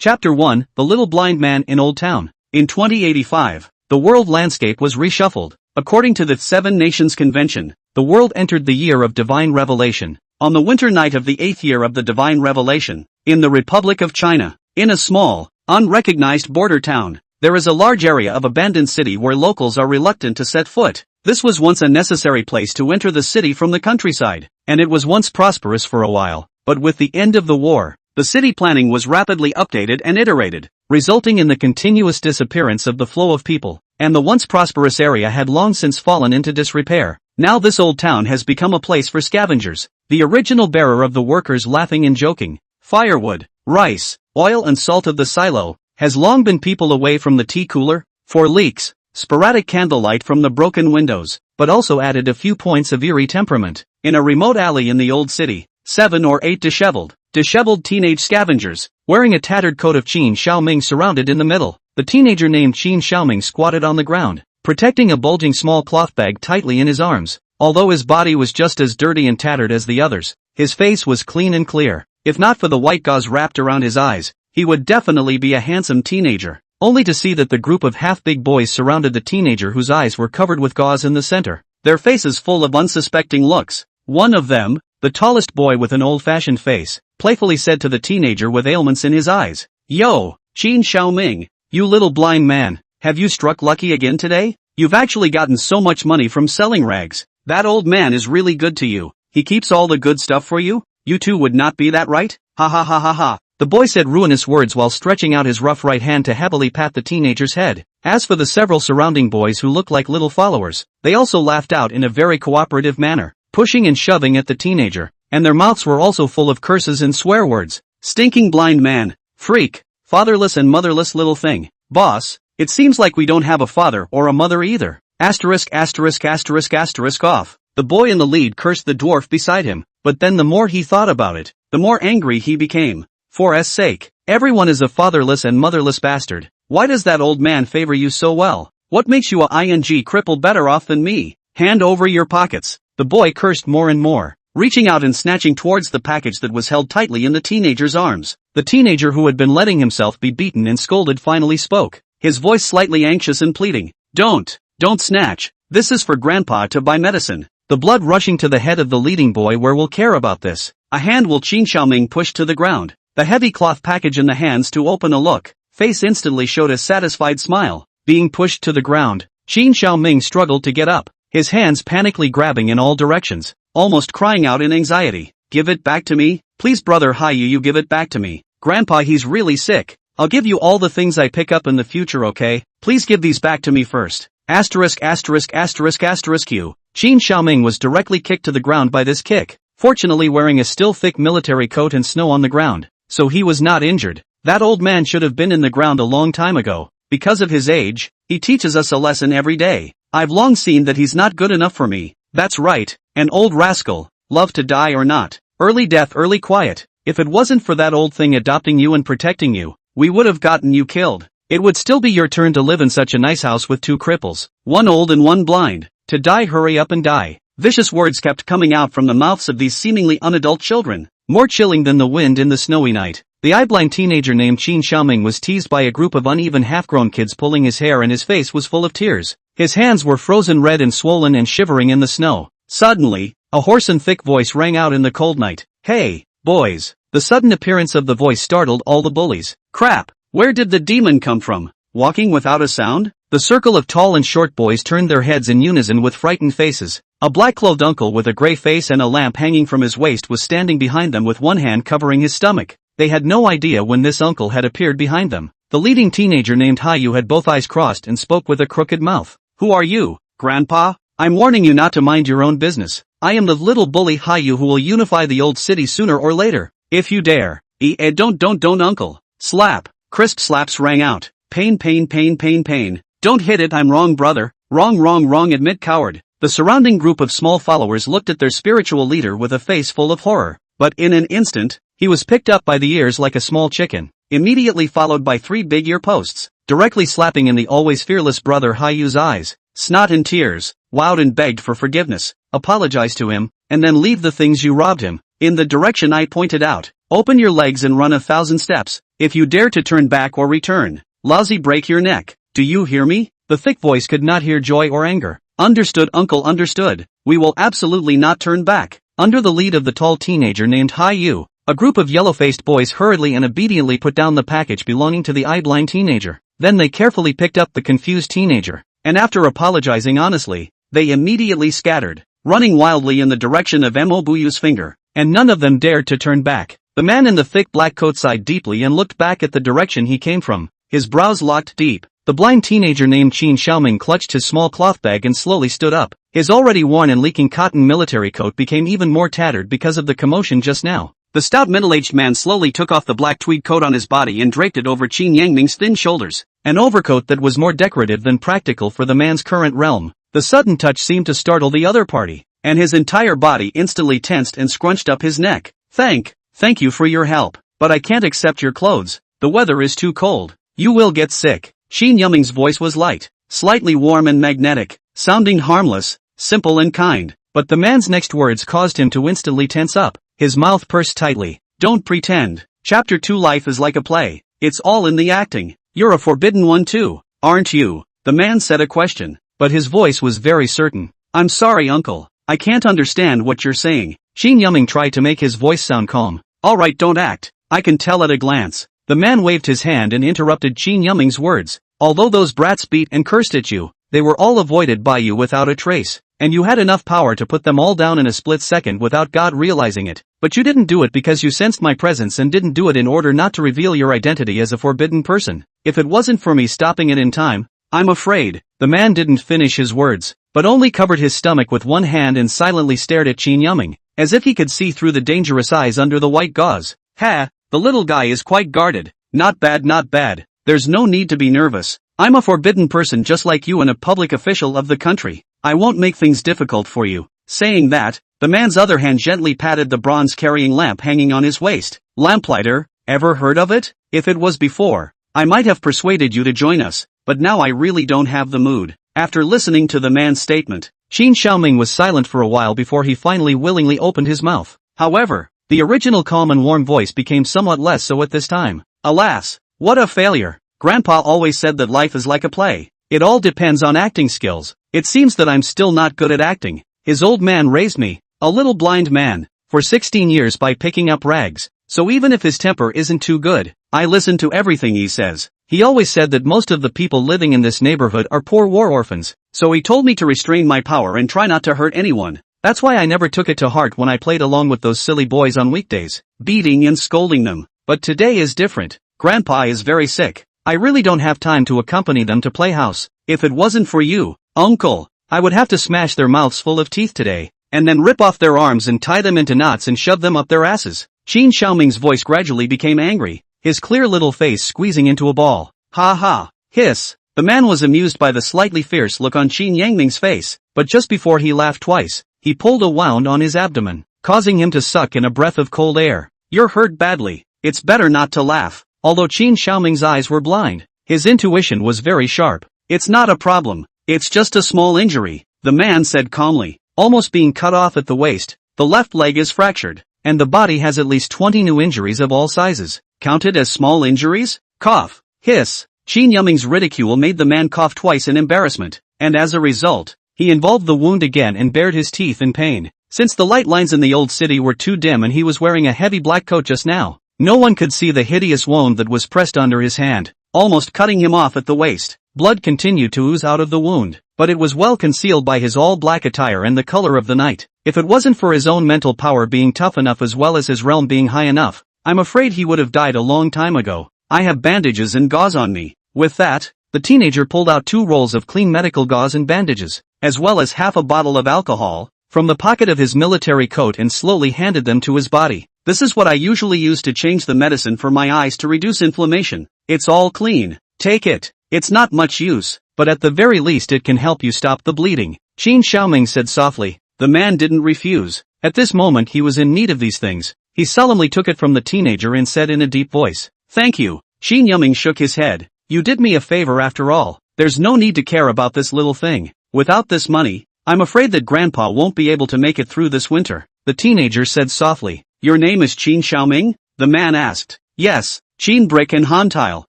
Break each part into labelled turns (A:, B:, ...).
A: Chapter 1, The Little Blind Man in Old Town. In 2085, the world landscape was reshuffled. According to the Seven Nations Convention, the world entered the year of divine revelation. On the winter night of the 8th year of the divine revelation, in the Republic of China, in a small, unrecognized border town, there is a large area of abandoned city where locals are reluctant to set foot. This was once a necessary place to enter the city from the countryside, and it was once prosperous for a while, but with the end of the war, the city planning was rapidly updated and iterated, resulting in the continuous disappearance of the flow of people, and the once prosperous area had long since fallen into disrepair. Now this old town has become a place for scavengers, the original bearer of the workers laughing and joking. Firewood, rice, oil and salt of the silo, has long been people away from the tea cooler, for leaks, sporadic candlelight from the broken windows, but also added a few points of eerie temperament. In a remote alley in the old city, 7 or 8 disheveled teenage scavengers, wearing a tattered coat of Qin Xiaoming surrounded in the middle. The teenager named Qin Xiaoming squatted on the ground, protecting a bulging small cloth bag tightly in his arms. Although his body was just as dirty and tattered as the others, his face was clean and clear. If not for the white gauze wrapped around his eyes, he would definitely be a handsome teenager. Only to see that the group of half-big boys surrounded the teenager whose eyes were covered with gauze in the center, their faces full of unsuspecting looks. One of them, the tallest boy with an old-fashioned face, playfully said to the teenager with ailments in his eyes, "Yo, Qin Xiaoming, you little blind man, have you struck lucky again today? You've actually gotten so much money from selling rags. That old man is really good to you. He keeps all the good stuff for you? You too would not be that, right? Ha ha ha ha ha." The boy said ruinous words while stretching out his rough right hand to heavily pat the teenager's head. As for the several surrounding boys who looked like little followers, they also laughed out in a very cooperative manner, pushing and shoving at the teenager, and their mouths were also full of curses and swear words. "Stinking blind man, freak, fatherless and motherless little thing. Boss, it seems like we don't have a father or a mother either. Asterisk asterisk asterisk asterisk off." The boy in the lead cursed the dwarf beside him, but then the more he thought about it, the more angry he became. For s sake, everyone is a fatherless and motherless bastard. Why does that old man favor you so well? What makes you a cripple better off than me? Hand over your pockets. The boy cursed more and more, reaching out and snatching towards the package that was held tightly in the teenager's arms. The teenager who had been letting himself be beaten and scolded finally spoke, his voice slightly anxious and pleading. Don't snatch. This is for Grandpa to buy medicine." The blood rushing to the head of the leading boy. Where will care about this? A hand will Qin Xiaoming pushed to the ground, the heavy cloth package in the hands to open a look. Face instantly showed a satisfied smile. Being pushed to the ground, Qin Xiaoming struggled to get up, his hands panically grabbing in all directions, almost crying out in anxiety. "Give it back to me, please brother Hayu, you give it back to me. Grandpa, he's really sick. I'll give you all the things I pick up in the future, okay? Please give these back to me first." Asterisk asterisk asterisk asterisk Q. Qin Xiaoming was directly kicked to the ground by this kick, fortunately wearing a still thick military coat and snow on the ground, so he was not injured. That old man should have been in the ground a long time ago. Because of his age, he teaches us a lesson every day. I've long seen that he's not good enough for me. That's right, an old rascal, love to die or not. Early death, early quiet. If it wasn't for that old thing adopting you and protecting you, we would have gotten you killed. It would still be your turn to live in such a nice house with 2 cripples, one old and one blind. To die, hurry up and die. Vicious words kept coming out from the mouths of these seemingly unadult children, more chilling than the wind in the snowy night. The eye-blind teenager named Qin Xiaoming was teased by a group of uneven half-grown kids pulling his hair, and his face was full of tears. His hands were frozen red and swollen and shivering in the snow. Suddenly, a hoarse and thick voice rang out in the cold night. "Hey, boys." The sudden appearance of the voice startled all the bullies. "Crap, where did the demon come from? Walking without a sound?" The circle of tall and short boys turned their heads in unison with frightened faces. A black-clothed uncle with a gray face and a lamp hanging from his waist was standing behind them with one hand covering his stomach. They had no idea when this uncle had appeared behind them. The leading teenager named Hayu had both eyes crossed and spoke with a crooked mouth. "Who are you, Grandpa? I'm warning you not to mind your own business. I am the little bully Hayu who will unify the old city sooner or later. If you dare." Don't uncle. Slap. Crisp slaps rang out. "Pain pain pain pain pain. Don't hit it, I'm wrong brother. Wrong, admit coward." The surrounding group of small followers looked at their spiritual leader with a face full of horror. But in an instant, he was picked up by the ears like a small chicken, immediately followed by 3 big ear posts, directly slapping in the always fearless brother Hayu's eyes. Snot and tears, wowed and begged for forgiveness, apologize to him, and then leave the things you robbed him. In the direction I pointed out, Open your legs and run 1,000 steps. If you dare to turn back or return, lousy break your neck. Do you hear me? The thick voice could not hear joy or anger. Understood, uncle, understood. We will absolutely not turn back. Under the lead of the tall teenager named Yu, a group of yellow-faced boys hurriedly and obediently put down the package belonging to the eye-blind teenager. Then they carefully picked up the confused teenager, and after apologizing honestly, they immediately scattered, running wildly in the direction of Mobuyu's finger, and none of them dared to turn back. The man in the thick black coat sighed deeply and looked back at the direction he came from, his brows locked deep. The blind teenager named Qin Xiaoming clutched his small cloth bag and slowly stood up. His already worn and leaking cotton military coat became even more tattered because of the commotion just now. The stout middle-aged man slowly took off the black tweed coat on his body and draped it over Qin Yangming's thin shoulders, an overcoat that was more decorative than practical for the man's current realm. The sudden touch seemed to startle the other party, and his entire body instantly tensed and scrunched up his neck. Thank you for your help, but I can't accept your clothes. The weather is too cold. You will get sick. Qin Yangming's voice was light, slightly warm and magnetic, sounding harmless, simple and kind, but the man's next words caused him to instantly tense up. His mouth pursed tightly. Don't pretend. Chapter 2 Life is like a play. It's all in the acting. You're a forbidden one too, aren't you? The man said a question, but his voice was very certain. I'm sorry, uncle. I can't understand what you're saying. Qin Yangming tried to make his voice sound calm. Alright, don't act. I can tell at a glance. The man waved his hand and interrupted Qin Yangming's words. Although those brats beat and cursed at you, they were all avoided by you without a trace, and you had enough power to put them all down in a split second without God realizing it. But you didn't do it because you sensed my presence and didn't do it in order not to reveal your identity as a forbidden person. If it wasn't for me stopping it in time, I'm afraid. The man didn't finish his words, but only covered his stomach with one hand and silently stared at Qin Yangming, as if he could see through the dangerous eyes under the white gauze. Ha! The little guy is quite guarded. Not bad, not bad. There's no need to be nervous. I'm a forbidden person just like you and a public official of the country. I won't make things difficult for you. Saying that, the man's other hand gently patted the bronze-carrying lamp hanging on his waist. Lamplighter, ever heard of it? If it was before, I might have persuaded you to join us, but now I really don't have the mood. After listening to the man's statement, Qin Xiaoming was silent for a while before he finally willingly opened his mouth. However, the original calm and warm voice became somewhat less so at this time. Alas, what a failure. Grandpa always said that life is like a play. It all depends on acting skills. It seems that I'm still not good at acting. His old man raised me, a little blind man, for 16 years by picking up rags. So even if his temper isn't too good, I listen to everything he says. He always said that most of the people living in this neighborhood are poor war orphans, so he told me to restrain my power and try not to hurt anyone. That's why I never took it to heart when I played along with those silly boys on weekdays, beating and scolding them. But today is different. Grandpa is very sick. I really don't have time to accompany them to playhouse. If it wasn't for you, uncle, I would have to smash their mouths full of teeth today, and then rip off their arms and tie them into knots and shove them up their asses. Qin Xiaoming's voice gradually became angry, his clear little face squeezing into a ball. Ha ha, hiss. The man was amused by the slightly fierce look on Qin Yangming's face, but just before he laughed twice, he pulled a wound on his abdomen, causing him to suck in a breath of cold air. You're hurt badly. It's better not to laugh. Although Qin Xiaoming's eyes were blind, his intuition was very sharp. It's not a problem. It's just a small injury, the man said calmly, almost being cut off at the waist. The left leg is fractured, and the body has at least 20 new injuries of all sizes. Counted as small injuries? Cough. Hiss. Qin Yangming's ridicule made the man cough twice in embarrassment, and as a result, he involved the wound again and bared his teeth in pain. Since the light lines in the old city were too dim and he was wearing a heavy black coat just now, no one could see the hideous wound that was pressed under his hand, almost cutting him off at the waist. Blood continued to ooze out of the wound, but it was well concealed by his all-black attire and the color of the night. If it wasn't for his own mental power being tough enough as well as his realm being high enough, I'm afraid he would have died a long time ago. I have bandages and gauze on me. With that, the teenager pulled out 2 rolls of clean medical gauze and bandages, as well as half a bottle of alcohol, from the pocket of his military coat and slowly handed them to his body. This is what I usually use to change the medicine for my eyes to reduce inflammation. It's all clean. Take it. It's not much use, but at the very least it can help you stop the bleeding. Qin Xiaoming said softly. The man didn't refuse. At this moment he was in need of these things. He solemnly took it from the teenager and said in a deep voice, "Thank you." Qin Yangming shook his head. "You did me a favor after all. There's no need to care about this little thing. Without this money, I'm afraid that Grandpa won't be able to make it through this winter." The teenager said softly, "Your name is Qin Xiaoming?" the man asked. Yes, Chin Brick and Han Tile,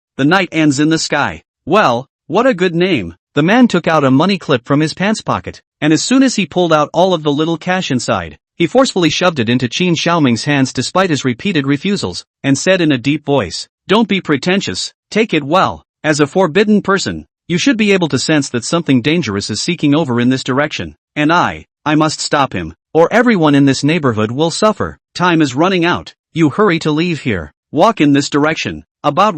A: the night ends in the sky. Well, what a good name. The man took out a money clip from his pants pocket, and as soon as he pulled out all of the little cash inside, he forcefully shoved it into Qin Xiaoming's hands despite his repeated refusals, and said in a deep voice, "Don't be pretentious, take it well. As a forbidden person, you should be able to sense that something dangerous is seeking over in this direction, and I must stop him, or everyone in this neighborhood will suffer. Time is running out. You hurry to leave here. Walk in this direction. About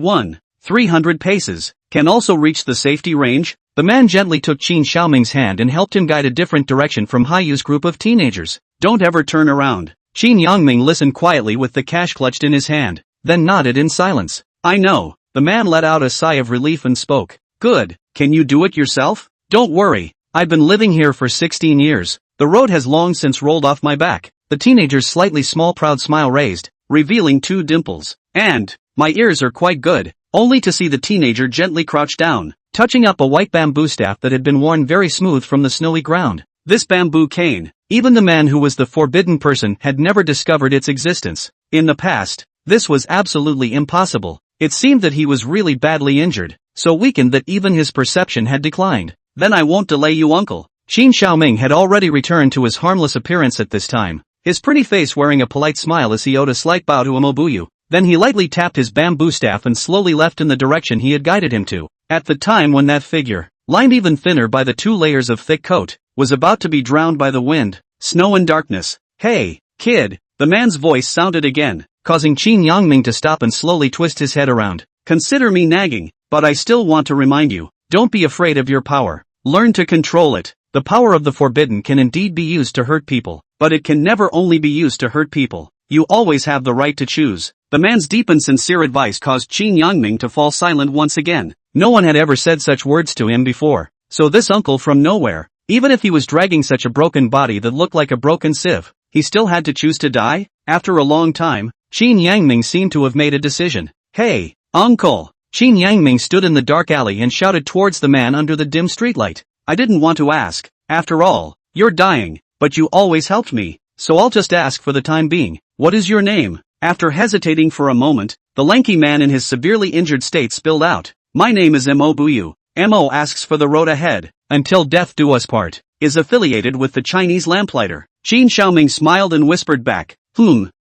A: 300 paces. Can also reach the safety range." The man gently took Qin Xiaoming's hand and helped him guide a different direction from Haiyu's group of teenagers. "Don't ever turn around." Qin Yangming listened quietly with the cash clutched in his hand, then nodded in silence. "I know." The man let out a sigh of relief and spoke. "Good. Can you do it yourself?" "Don't worry. I've been living here for 16 years. The road has long since rolled off my back." The teenager's slightly small proud smile raised, revealing 2 dimples. "And my ears are quite good." Only to see the teenager gently crouch down, touching up a white bamboo staff that had been worn very smooth from the snowy ground. This bamboo cane, even the man who was the forbidden person had never discovered its existence. In the past, this was absolutely impossible. It seemed that he was really badly injured, so weakened that even his perception had declined. "Then I won't delay you, uncle." Qin Xiaoming had already returned to his harmless appearance at this time, his pretty face wearing a polite smile as he owed a slight bow to Imobuyu. Then he lightly tapped his bamboo staff and slowly left in the direction he had guided him to. At the time when that figure, lined even thinner by the 2 layers of thick coat, was about to be drowned by the wind, snow and darkness. "Hey, kid," the man's voice sounded again, causing Qin Yangming to stop and slowly twist his head around. "Consider me nagging, but I still want to remind you, don't be afraid of your power. Learn to control it. The power of the forbidden can indeed be used to hurt people, but it can never only be used to hurt people. You always have the right to choose." The man's deep and sincere advice caused Qin Yangming to fall silent once again. No one had ever said such words to him before, so this uncle from nowhere, even if he was dragging such a broken body that looked like a broken sieve, he still had to choose to die? After a long time, Qin Yangming seemed to have made a decision. "Hey, uncle!" Qin Yangming stood in the dark alley and shouted towards the man under the dim streetlight. "I didn't want to ask. After all, you're dying, but you always helped me, so I'll just ask for the time being. What is your name?" After hesitating for a moment, the lanky man in his severely injured state spilled out, "My name is Imobuyu. Mo asks for the road ahead, until death do us part, is affiliated with the Chinese lamplighter." Qin Xiaoming smiled and whispered back,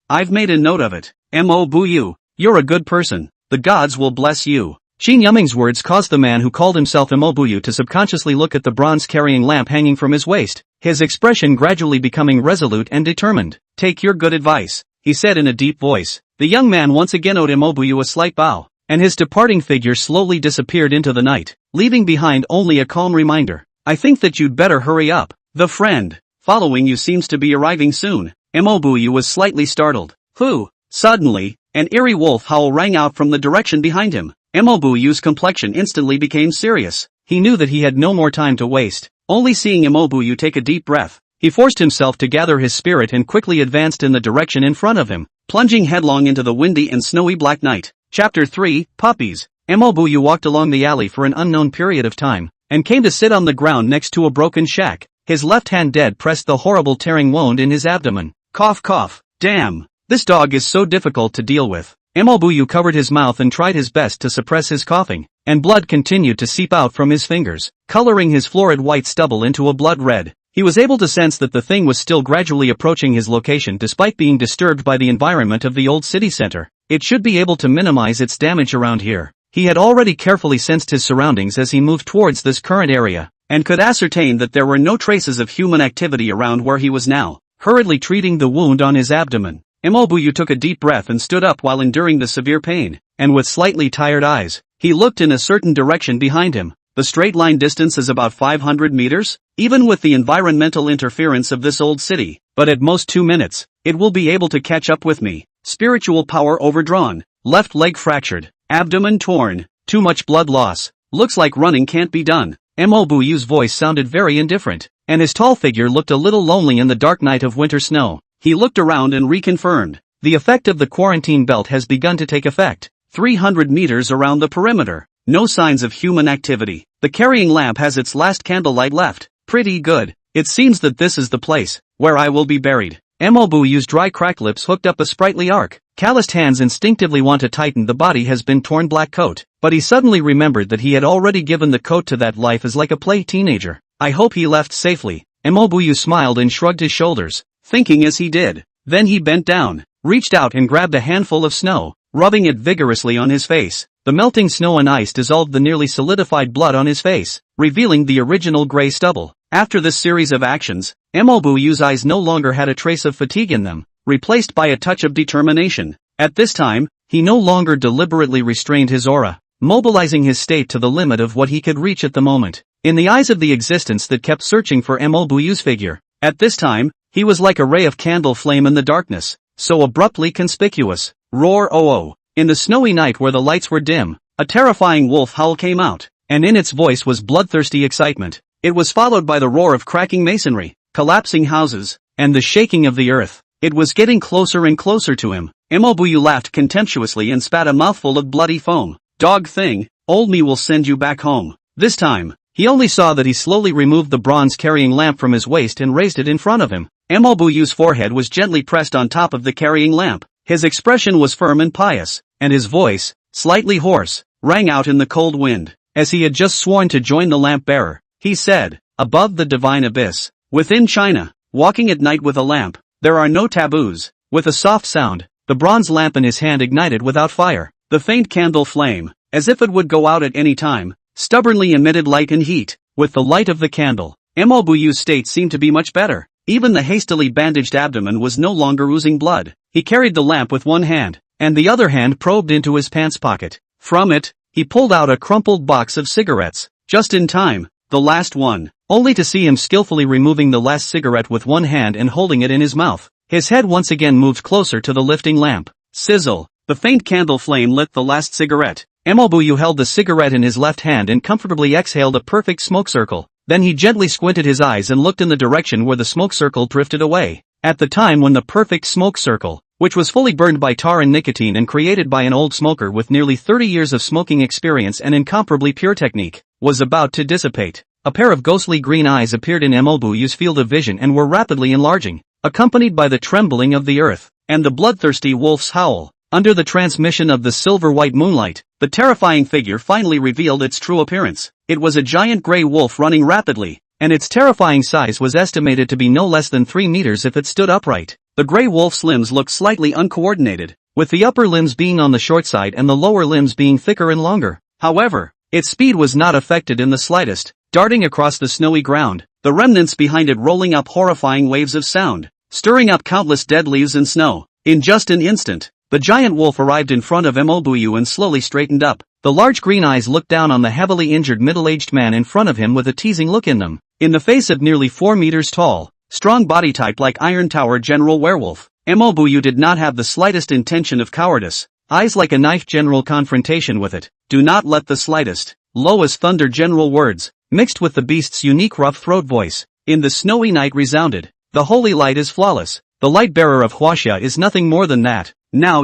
A: I've made a note of it. Imobuyu, you're a good person. The gods will bless you." Qin Yangming's words caused the man who called himself Imobuyu to subconsciously look at the bronze-carrying lamp hanging from his waist, his expression gradually becoming resolute and determined. "Take your good advice," he said in a deep voice. The young man once again owed Imobuyu a slight bow, and his departing figure slowly disappeared into the night, leaving behind only a calm reminder. "I think that you'd better hurry up. The friend following you seems to be arriving soon." Imobuyu was slightly startled. "Who?" Suddenly, an eerie wolf howl rang out from the direction behind him. Imobuyu's complexion instantly became serious. He knew that he had no more time to waste. Only seeing Imobuyu take a deep breath, he forced himself to gather his spirit and quickly advanced in the direction in front of him, plunging headlong into the windy and snowy black night. Chapter 3, Puppies. Imobuyu walked along the alley for an unknown period of time, and came to sit on the ground next to a broken shack. His left hand dead pressed the horrible tearing wound in his abdomen. Cough cough. "Damn, this dog is so difficult to deal with." Imobuyu covered his mouth and tried his best to suppress his coughing, and blood continued to seep out from his fingers, coloring his florid white stubble into a blood red. He was able to sense that the thing was still gradually approaching his location despite being disturbed by the environment of the old city center. It should be able to minimize its damage around here. He had already carefully sensed his surroundings as he moved towards this current area, and could ascertain that there were no traces of human activity around where he was now, hurriedly treating the wound on his abdomen. Imobuyu took a deep breath and stood up while enduring the severe pain, and with slightly tired eyes, he looked in a certain direction behind him. The straight line distance is about 500 meters, even with the environmental interference of this old city, but at most 2 minutes, it will be able to catch up with me. Spiritual power overdrawn, left leg fractured, abdomen torn, too much blood loss, looks like running can't be done. Imobuyu's voice sounded very indifferent, and his tall figure looked a little lonely in the dark night of winter snow. He looked around and reconfirmed. The effect of the quarantine belt has begun to take effect. 300 meters around the perimeter. No signs of human activity. The carrying lamp has its last candlelight left. Pretty good. It seems that this is the place where I will be buried. Mo-Buyu's dry cracked lips hooked up a sprightly arc. Calloused hands instinctively want to tighten the body has been torn black coat, but he suddenly remembered that he had already given the coat to that life as like a play teenager. I hope he left safely. Mo-Buyu smiled and shrugged his shoulders, thinking as he did. Then he bent down, reached out and grabbed a handful of snow, rubbing it vigorously on his face. The melting snow and ice dissolved the nearly solidified blood on his face, revealing the original gray stubble. After this series of actions, Mo-Buyu's eyes no longer had a trace of fatigue in them, replaced by a touch of determination. At this time, he no longer deliberately restrained his aura, mobilizing his state to the limit of what he could reach at the moment. In the eyes of the existence that kept searching for Mo-Buyu's figure, at this time, he was like a ray of candle flame in the darkness, so abruptly conspicuous. Roar oh! In the snowy night where the lights were dim, a terrifying wolf howl came out, and in its voice was bloodthirsty excitement. It was followed by the roar of cracking masonry, collapsing houses, and the shaking of the earth. It was getting closer and closer to him. Mo-Buyu laughed contemptuously and spat a mouthful of bloody foam. Dog thing, old me will send you back home. This time, he only saw that he slowly removed the bronze-carrying lamp from his waist and raised it in front of him. Mo-Buyu's forehead was gently pressed on top of the carrying lamp. His expression was firm and pious, and his voice, slightly hoarse, rang out in the cold wind. As he had just sworn to join the lamp-bearer, he said, above the divine abyss, within China, walking at night with a lamp, there are no taboos. With a soft sound, the bronze lamp in his hand ignited without fire. The faint candle flame, as if it would go out at any time, stubbornly emitted light and heat. With the light of the candle, Mo-Buyu's state seemed to be much better. Even the hastily bandaged abdomen was no longer oozing blood. He carried the lamp with one hand, and the other hand probed into his pants pocket. From it, he pulled out a crumpled box of cigarettes. Just in time, the last one, only to see him skillfully removing the last cigarette with one hand and holding it in his mouth. His head once again moved closer to the lifting lamp. Sizzle! The faint candle flame lit the last cigarette. Mo-Buyu held the cigarette in his left hand and comfortably exhaled a perfect smoke circle. Then he gently squinted his eyes and looked in the direction where the smoke circle drifted away. At the time when the perfect smoke circle, which was fully burned by tar and nicotine and created by an old smoker with nearly 30 years of smoking experience and incomparably pure technique, was about to dissipate, a pair of ghostly green eyes appeared in Mo-Buyu's field of vision and were rapidly enlarging, accompanied by the trembling of the earth, and the bloodthirsty wolf's howl. Under the transmission of the silver-white moonlight, the terrifying figure finally revealed its true appearance. It was a giant gray wolf running rapidly, and its terrifying size was estimated to be no less than 3 meters if it stood upright. The gray wolf's limbs looked slightly uncoordinated, with the upper limbs being on the short side and the lower limbs being thicker and longer. However, its speed was not affected in the slightest, darting across the snowy ground, the remnants behind it rolling up horrifying waves of sound, stirring up countless dead leaves and snow. In just an instant, the giant wolf arrived in front of Mo-Buyu and slowly straightened up. The large green eyes looked down on the heavily injured middle-aged man in front of him with a teasing look in them. In the face of nearly 4 meters tall, strong body type like Iron Tower General Werewolf, Mo-Buyu did not have the slightest intention of cowardice. Eyes like a knife general confrontation with it. Do not let the slightest, low as thunder general words, mixed with the beast's unique rough throat voice, in the snowy night resounded. The holy light is flawless. The light bearer of Huaxia is nothing more than that. Now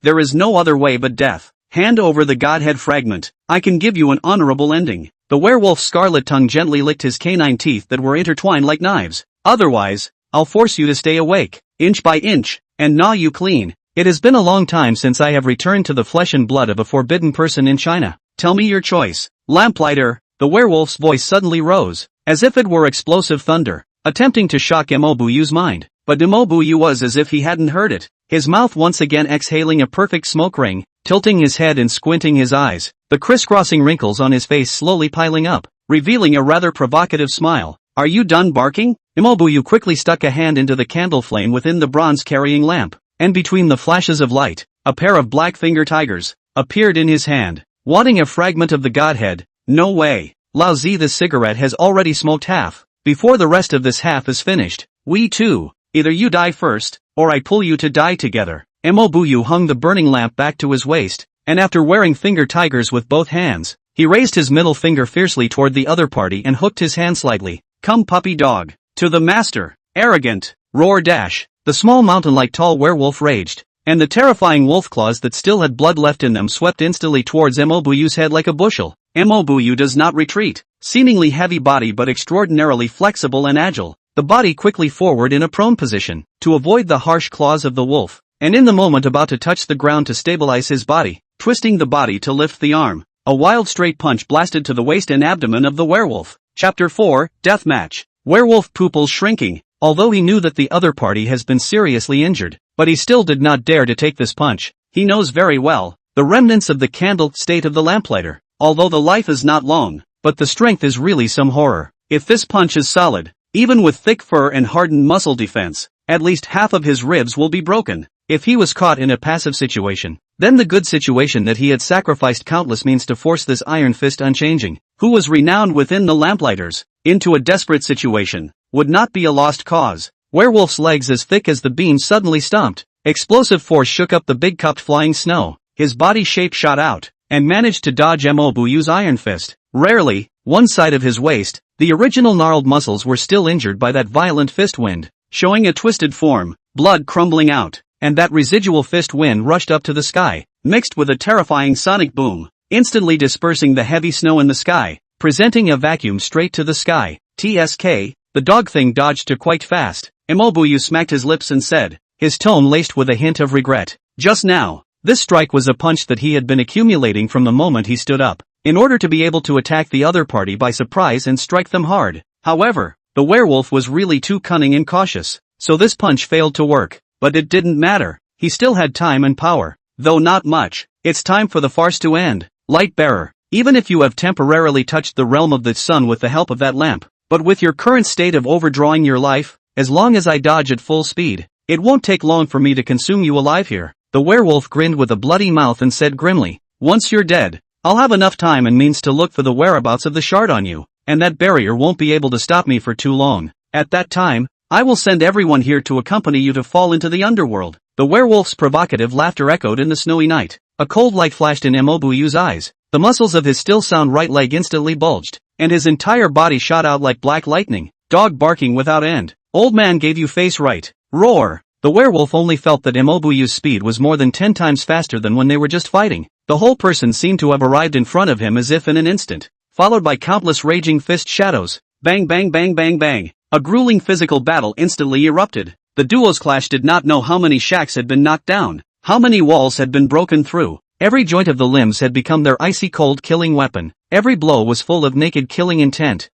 A: there is no other way but death. Hand over the godhead fragment. I can give you an honorable ending. The werewolf's scarlet tongue gently licked his canine teeth that were intertwined like knives. Otherwise, I'll force you to stay awake, inch by inch, and gnaw you clean. It has been a long time since I have returned to the flesh and blood of a forbidden person in China. Tell me your choice. Lamplighter. The werewolf's voice suddenly rose, as if it were explosive thunder, attempting to shock Mo-Buyu's mind. But Mo-Buyu was as if he hadn't heard it, his mouth once again exhaling a perfect smoke ring, tilting his head and squinting his eyes, the crisscrossing wrinkles on his face slowly piling up, revealing a rather provocative smile. Are you done barking? Mo-Buyu quickly stuck a hand into the candle flame within the bronze-carrying lamp, and between the flashes of light, a pair of black finger tigers appeared in his hand, wanting a fragment of the godhead. No way. Lao Zi, this cigarette has already smoked half. Before the rest of this half is finished, we too. Either you die first, or I pull you to die together. Mo-Buyu hung the burning lamp back to his waist, and after wearing finger tigers with both hands, he raised his middle finger fiercely toward the other party and hooked his hand slightly. Come puppy dog. To the master. Arrogant. Roar dash. The small mountain-like tall werewolf raged, and the terrifying wolf claws that still had blood left in them swept instantly towards Mo-Buyu's head like a bushel. Mo-Buyu does not retreat. Seemingly heavy body but extraordinarily flexible and agile, the body quickly forward in a prone position, to avoid the harsh claws of the wolf, and in the moment about to touch the ground to stabilize his body, twisting the body to lift the arm, a wild straight punch blasted to the waist and abdomen of the werewolf. Chapter 4, Deathmatch. Werewolf pupils shrinking. Although he knew that the other party has been seriously injured, but he still did not dare to take this punch. He knows very well the remnants of the candle state of the lamplighter. Although the life is not long, but the strength is really some horror. If this punch is solid, even with thick fur and hardened muscle defense, at least half of his ribs will be broken. If he was caught in a passive situation, then the good situation that he had sacrificed countless means to force this iron fist unchanging, who was renowned within the lamplighters, into a desperate situation, would not be a lost cause. Werewolf's legs as thick as the beam suddenly stomped. Explosive force shook up the big cupped flying snow. His body shape shot out, and managed to dodge Mobuyu's iron fist. Rarely, one side of his waist, the original gnarled muscles were still injured by that violent fist wind, showing a twisted form, blood crumbling out, and that residual fist wind rushed up to the sky, mixed with a terrifying sonic boom, instantly dispersing the heavy snow in the sky, presenting a vacuum straight to the sky. TSK, the dog thing dodged to quite fast. Mobuyu smacked his lips and said, his tone laced with a hint of regret. Just now, this strike was a punch that he had been accumulating from the moment he stood up, in order to be able to attack the other party by surprise and strike them hard. However, the werewolf was really too cunning and cautious, so this punch failed to work. But it didn't matter, he still had time and power, though not much. It's time for the farce to end. Light bearer, even if you have temporarily touched the realm of the sun with the help of that lamp, but with your current state of overdrawing your life, as long as I dodge at full speed, it won't take long for me to consume you alive here. The werewolf grinned with a bloody mouth and said grimly, once you're dead, I'll have enough time and means to look for the whereabouts of the shard on you, and that barrier won't be able to stop me for too long. At that time, I will send everyone here to accompany you to fall into the underworld. The werewolf's provocative laughter echoed in the snowy night. A cold light flashed in Mobuyu's eyes. The muscles of his still sound right leg instantly bulged, and his entire body shot out like black lightning. Dog barking without end. Old man gave you face right. Roar. The werewolf only felt that Mobuyu's speed was more than 10 times faster than when they were just fighting. The whole person seemed to have arrived in front of him as if in an instant, followed by countless raging fist shadows. Bang bang bang bang bang. A grueling physical battle instantly erupted. The duo's clash did not know how many shacks had been knocked down, how many walls had been broken through. Every joint of the limbs had become their icy cold killing weapon. Every blow was full of naked killing intent.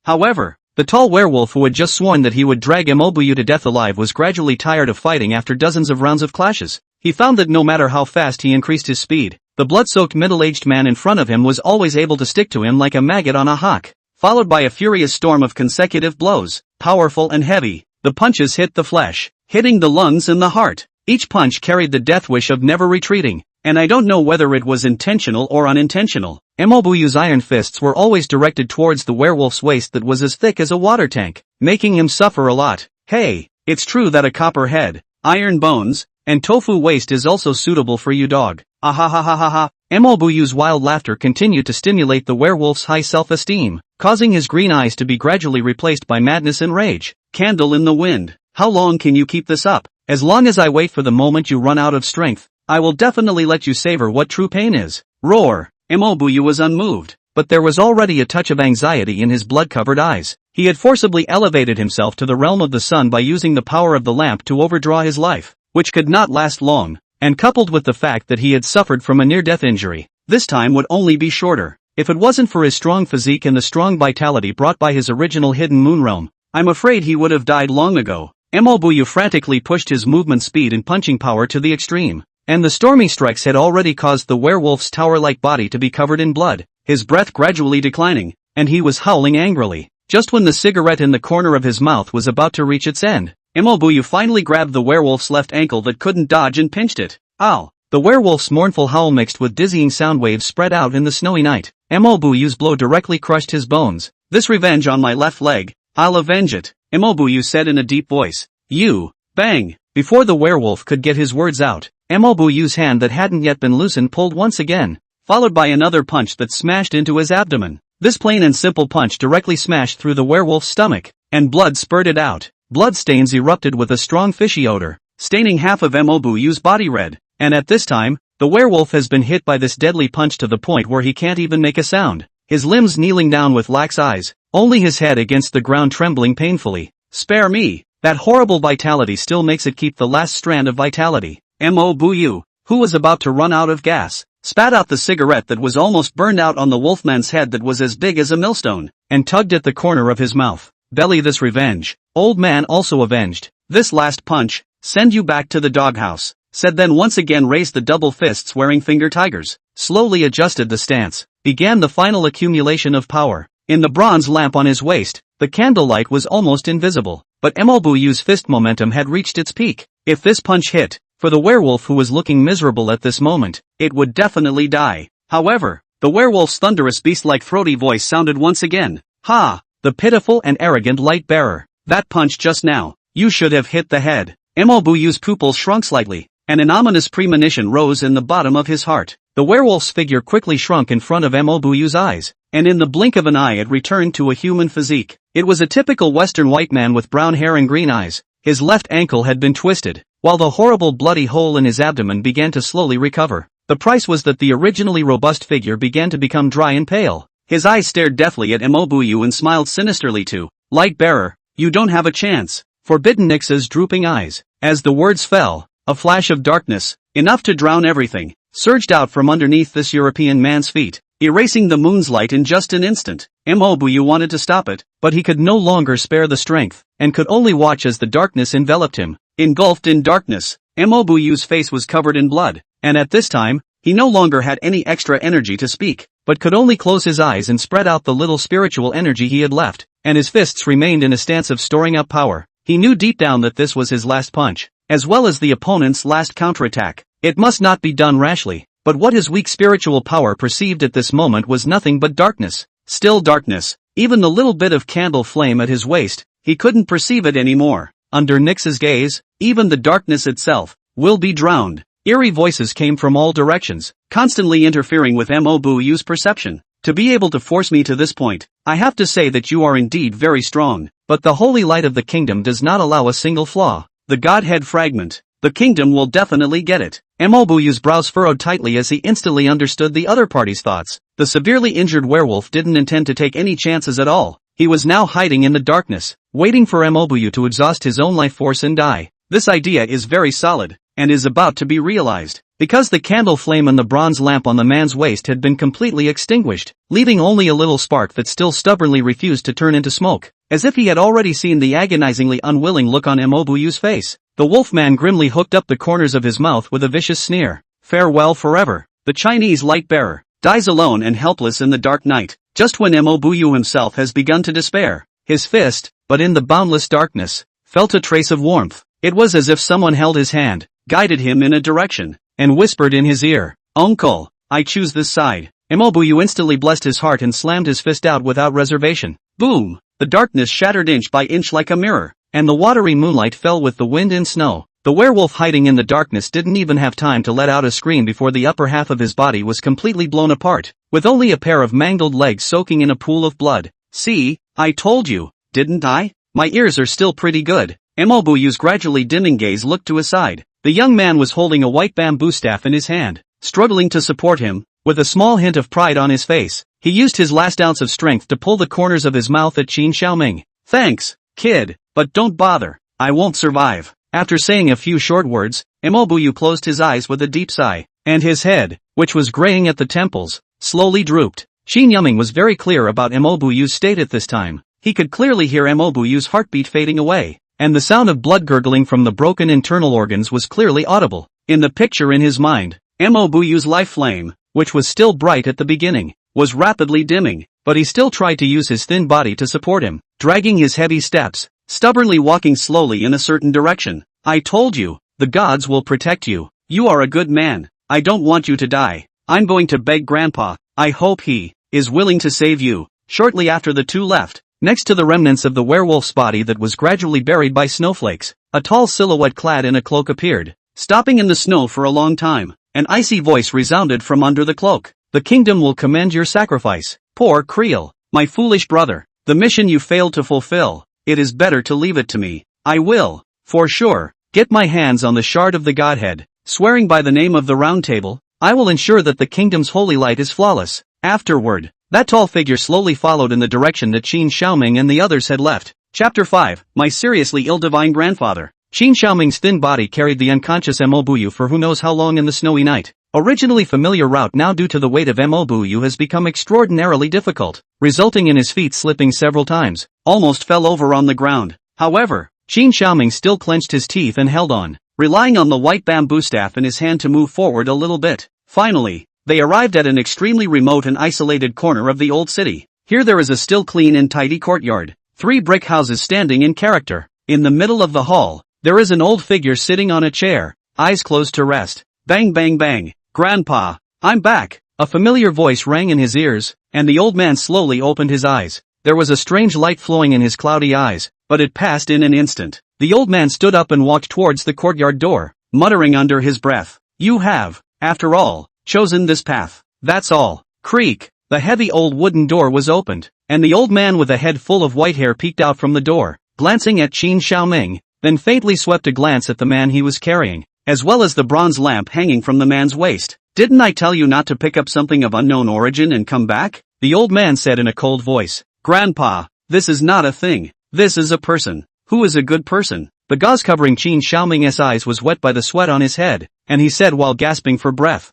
A: However, the tall werewolf who had just sworn that he would drag Mobuyu to death alive was gradually tired of fighting after dozens of rounds of clashes. He found that no matter how fast he increased his speed, the blood-soaked middle-aged man in front of him was always able to stick to him like a maggot on a hawk. Followed by a furious storm of consecutive blows, powerful and heavy. The punches hit the flesh, hitting the lungs and the heart. Each punch carried the death wish of never retreating, and I don't know whether it was intentional or unintentional. Mobuyu's iron fists were always directed towards the werewolf's waist that was as thick as a water tank, making him suffer a lot. Hey, it's true that a copper head, iron bones, and tofu waist is also suitable for you, dog. Ahahahaha. Mobuyu's wild laughter continued to stimulate the werewolf's high self-esteem, causing his green eyes to be gradually replaced by madness and rage. Candle in the wind. How long can you keep this up? As long as I wait for the moment you run out of strength, I will definitely let you savor what true pain is. Roar. Mobuyu was unmoved, but there was already a touch of anxiety in his blood-covered eyes. He had forcibly elevated himself to the realm of the sun by using the power of the lamp to overdraw his life, which could not last long, and coupled with the fact that he had suffered from a near-death injury, this time would only be shorter. If it wasn't for his strong physique and the strong vitality brought by his original hidden moon realm, I'm afraid he would have died long ago. Mobuyu frantically pushed his movement speed and punching power to the extreme, and the stormy strikes had already caused the werewolf's tower-like body to be covered in blood, his breath gradually declining, and he was howling angrily. Just when the cigarette in the corner of his mouth was about to reach its end, Mobuyu finally grabbed the werewolf's left ankle that couldn't dodge and pinched it. Ow! The werewolf's mournful howl mixed with dizzying sound waves spread out in the snowy night. Mobuyu's blow directly crushed his bones. This revenge on my left leg, I'll avenge it, Mobuyu said in a deep voice. You! Bang! Before the werewolf could get his words out, Mobuyu's hand that hadn't yet been loosened pulled once again, followed by another punch that smashed into his abdomen. This plain and simple punch directly smashed through the werewolf's stomach, and blood spurted out. Bloodstains erupted with a strong fishy odor, staining half of Mobuyu's body red, and at this time, the werewolf has been hit by this deadly punch to the point where he can't even make a sound. his limbs kneeling down with lax eyes, only his head against the ground trembling painfully. Spare me, that horrible vitality still makes it keep the last strand of vitality. Mo Buyu, who was about to run out of gas, spat out the cigarette that was almost burned out on the wolfman's head that was as big as a millstone, and tugged at the corner of his mouth. Belly this revenge. Old man also avenged. This last punch, send you back to the doghouse, said then once again raised the double fists wearing finger tigers, slowly adjusted the stance, began the final accumulation of power. In the bronze lamp on his waist, the candlelight was almost invisible, but Mobuyu's fist momentum had reached its peak. If this punch hit, for the werewolf who was looking miserable at this moment, it would definitely die. However, the werewolf's thunderous beast-like throaty voice sounded once again. Ha! The pitiful and arrogant light bearer. That punch just now, you should have hit the head. Mobuyu's pupils shrunk slightly, and an ominous premonition rose in the bottom of his heart. The werewolf's figure quickly shrunk in front of Mobuyu's eyes, and in the blink of an eye it returned to a human physique. It was a typical Western white man with brown hair and green eyes. His left ankle had been twisted, while the horrible bloody hole in his abdomen began to slowly recover. The price was that the originally robust figure began to become dry and pale. His eyes stared deathly at Mobuyu and smiled sinisterly to, "Light bearer, you don't have a chance." Forbidden Nix's drooping eyes. As the words fell, a flash of darkness, enough to drown everything, surged out from underneath this European man's feet, erasing the moon's light in just an instant. Mobuyu wanted to stop it, but he could no longer spare the strength, and could only watch as the darkness enveloped him. Engulfed in darkness, Mobuyu's face was covered in blood, and at this time, he no longer had any extra energy to speak, but could only close his eyes and spread out the little spiritual energy he had left, and his fists remained in a stance of storing up power. He knew deep down that this was his last punch, as well as the opponent's last counterattack. It must not be done rashly, but what his weak spiritual power perceived at this moment was nothing but darkness. Still darkness. Even the little bit of candle flame at his waist, he couldn't perceive it anymore. Under Nix's gaze, even the darkness itself will be drowned. Eerie voices came from all directions, constantly interfering with Mobuyu's perception. To be able to force me to this point, I have to say that you are indeed very strong, but the holy light of the kingdom does not allow a single flaw. The Godhead fragment. The kingdom will definitely get it. Mobuyu's brows furrowed tightly as he instantly understood the other party's thoughts. The severely injured werewolf didn't intend to take any chances at all. He was now hiding in the darkness, waiting for Mobuyu to exhaust his own life force and die. This idea is very solid, and is about to be realized, because the candle flame in the bronze lamp on the man's waist had been completely extinguished, leaving only a little spark that still stubbornly refused to turn into smoke. As if he had already seen the agonizingly unwilling look on Mobuyu's face, the wolfman grimly hooked up the corners of his mouth with a vicious sneer. Farewell forever. The Chinese light bearer dies alone and helpless in the dark night, just when Mobuyu himself has begun to despair. His fist, but in the boundless darkness, felt a trace of warmth. It was as if someone held his hand, guided him in a direction, and whispered in his ear, "Uncle, I choose this side." Mobuyu instantly blessed his heart and slammed his fist out without reservation. Boom! The darkness shattered inch by inch like a mirror, and the watery moonlight fell with the wind and snow. The werewolf hiding in the darkness didn't even have time to let out a scream before the upper half of his body was completely blown apart, with only a pair of mangled legs soaking in a pool of blood. "See, I told you, didn't I? My ears are still pretty good." Mobuyu's gradually dimming gaze looked to his side. The young man was holding a white bamboo staff in his hand, struggling to support him, with a small hint of pride on his face. He used his last ounce of strength to pull the corners of his mouth at Qin Xiaoming. "Thanks, kid, but don't bother. I won't survive." After saying a few short words, Mobuyu closed his eyes with a deep sigh, and his head, which was graying at the temples, slowly drooped. Qin Xiaoming was very clear about Mobuyu's state at this time. He could clearly hear Mobuyu's heartbeat fading away, and the sound of blood gurgling from the broken internal organs was clearly audible. In the picture in his mind, Mobuyu's life flame, which was still bright at the beginning, was rapidly dimming, but he still tried to use his thin body to support him, dragging his heavy steps, stubbornly walking slowly in a certain direction. "I told you, the gods will protect you. You are a good man. I don't want you to die. I'm going to beg Grandpa. I hope he is willing to save you." Shortly after the two left, next to the remnants of the werewolf's body that was gradually buried by snowflakes, a tall silhouette clad in a cloak appeared, stopping in the snow for a long time. An icy voice resounded from under the cloak. "The kingdom will commend your sacrifice. Poor Creel, my foolish brother. The mission you failed to fulfill. It is better to leave it to me. I will, for sure, get my hands on the shard of the Godhead. Swearing by the name of the Round Table, I will ensure that the kingdom's holy light is flawless. Afterward, That tall figure slowly followed in the direction that Qin Xiaoming and the others had left. Chapter 5, My Seriously Ill Divine Grandfather. Qin Xiaoming's thin body carried the unconscious Mo Buyu for who knows how long in the snowy night. Originally familiar route now due to the weight of Mo Buyu has become extraordinarily difficult, resulting in his feet slipping several times, almost fell over on the ground. However, Qin Xiaoming still clenched his teeth and held on, relying on the white bamboo staff in his hand to move forward a little bit. Finally, they arrived at an extremely remote and isolated corner of the old city. Here there is a still clean and tidy courtyard, 3 brick houses standing in character. In the middle of the hall, there is an old figure sitting on a chair, eyes closed to rest. Bang bang bang. Grandpa, I'm back. A familiar voice rang in his ears, and the old man slowly opened his eyes. There was a strange light flowing in his cloudy eyes, but it passed in an instant. The old man stood up and walked towards the courtyard door, muttering under his breath, "You have, after all, chosen this path. That's all." Creak. The heavy old wooden door was opened, and the old man with a head full of white hair peeked out from the door, glancing at Qin Xiaoming, then faintly swept a glance at the man he was carrying, as well as the bronze lamp hanging from the man's waist. "Didn't I tell you not to pick up something of unknown origin and come back?" the old man said in a cold voice. "Grandpa, this is not a thing. This is a person. Who is a good person?" The gauze covering Qin Xiaoming's eyes was wet by the sweat on his head, and he said while gasping for breath,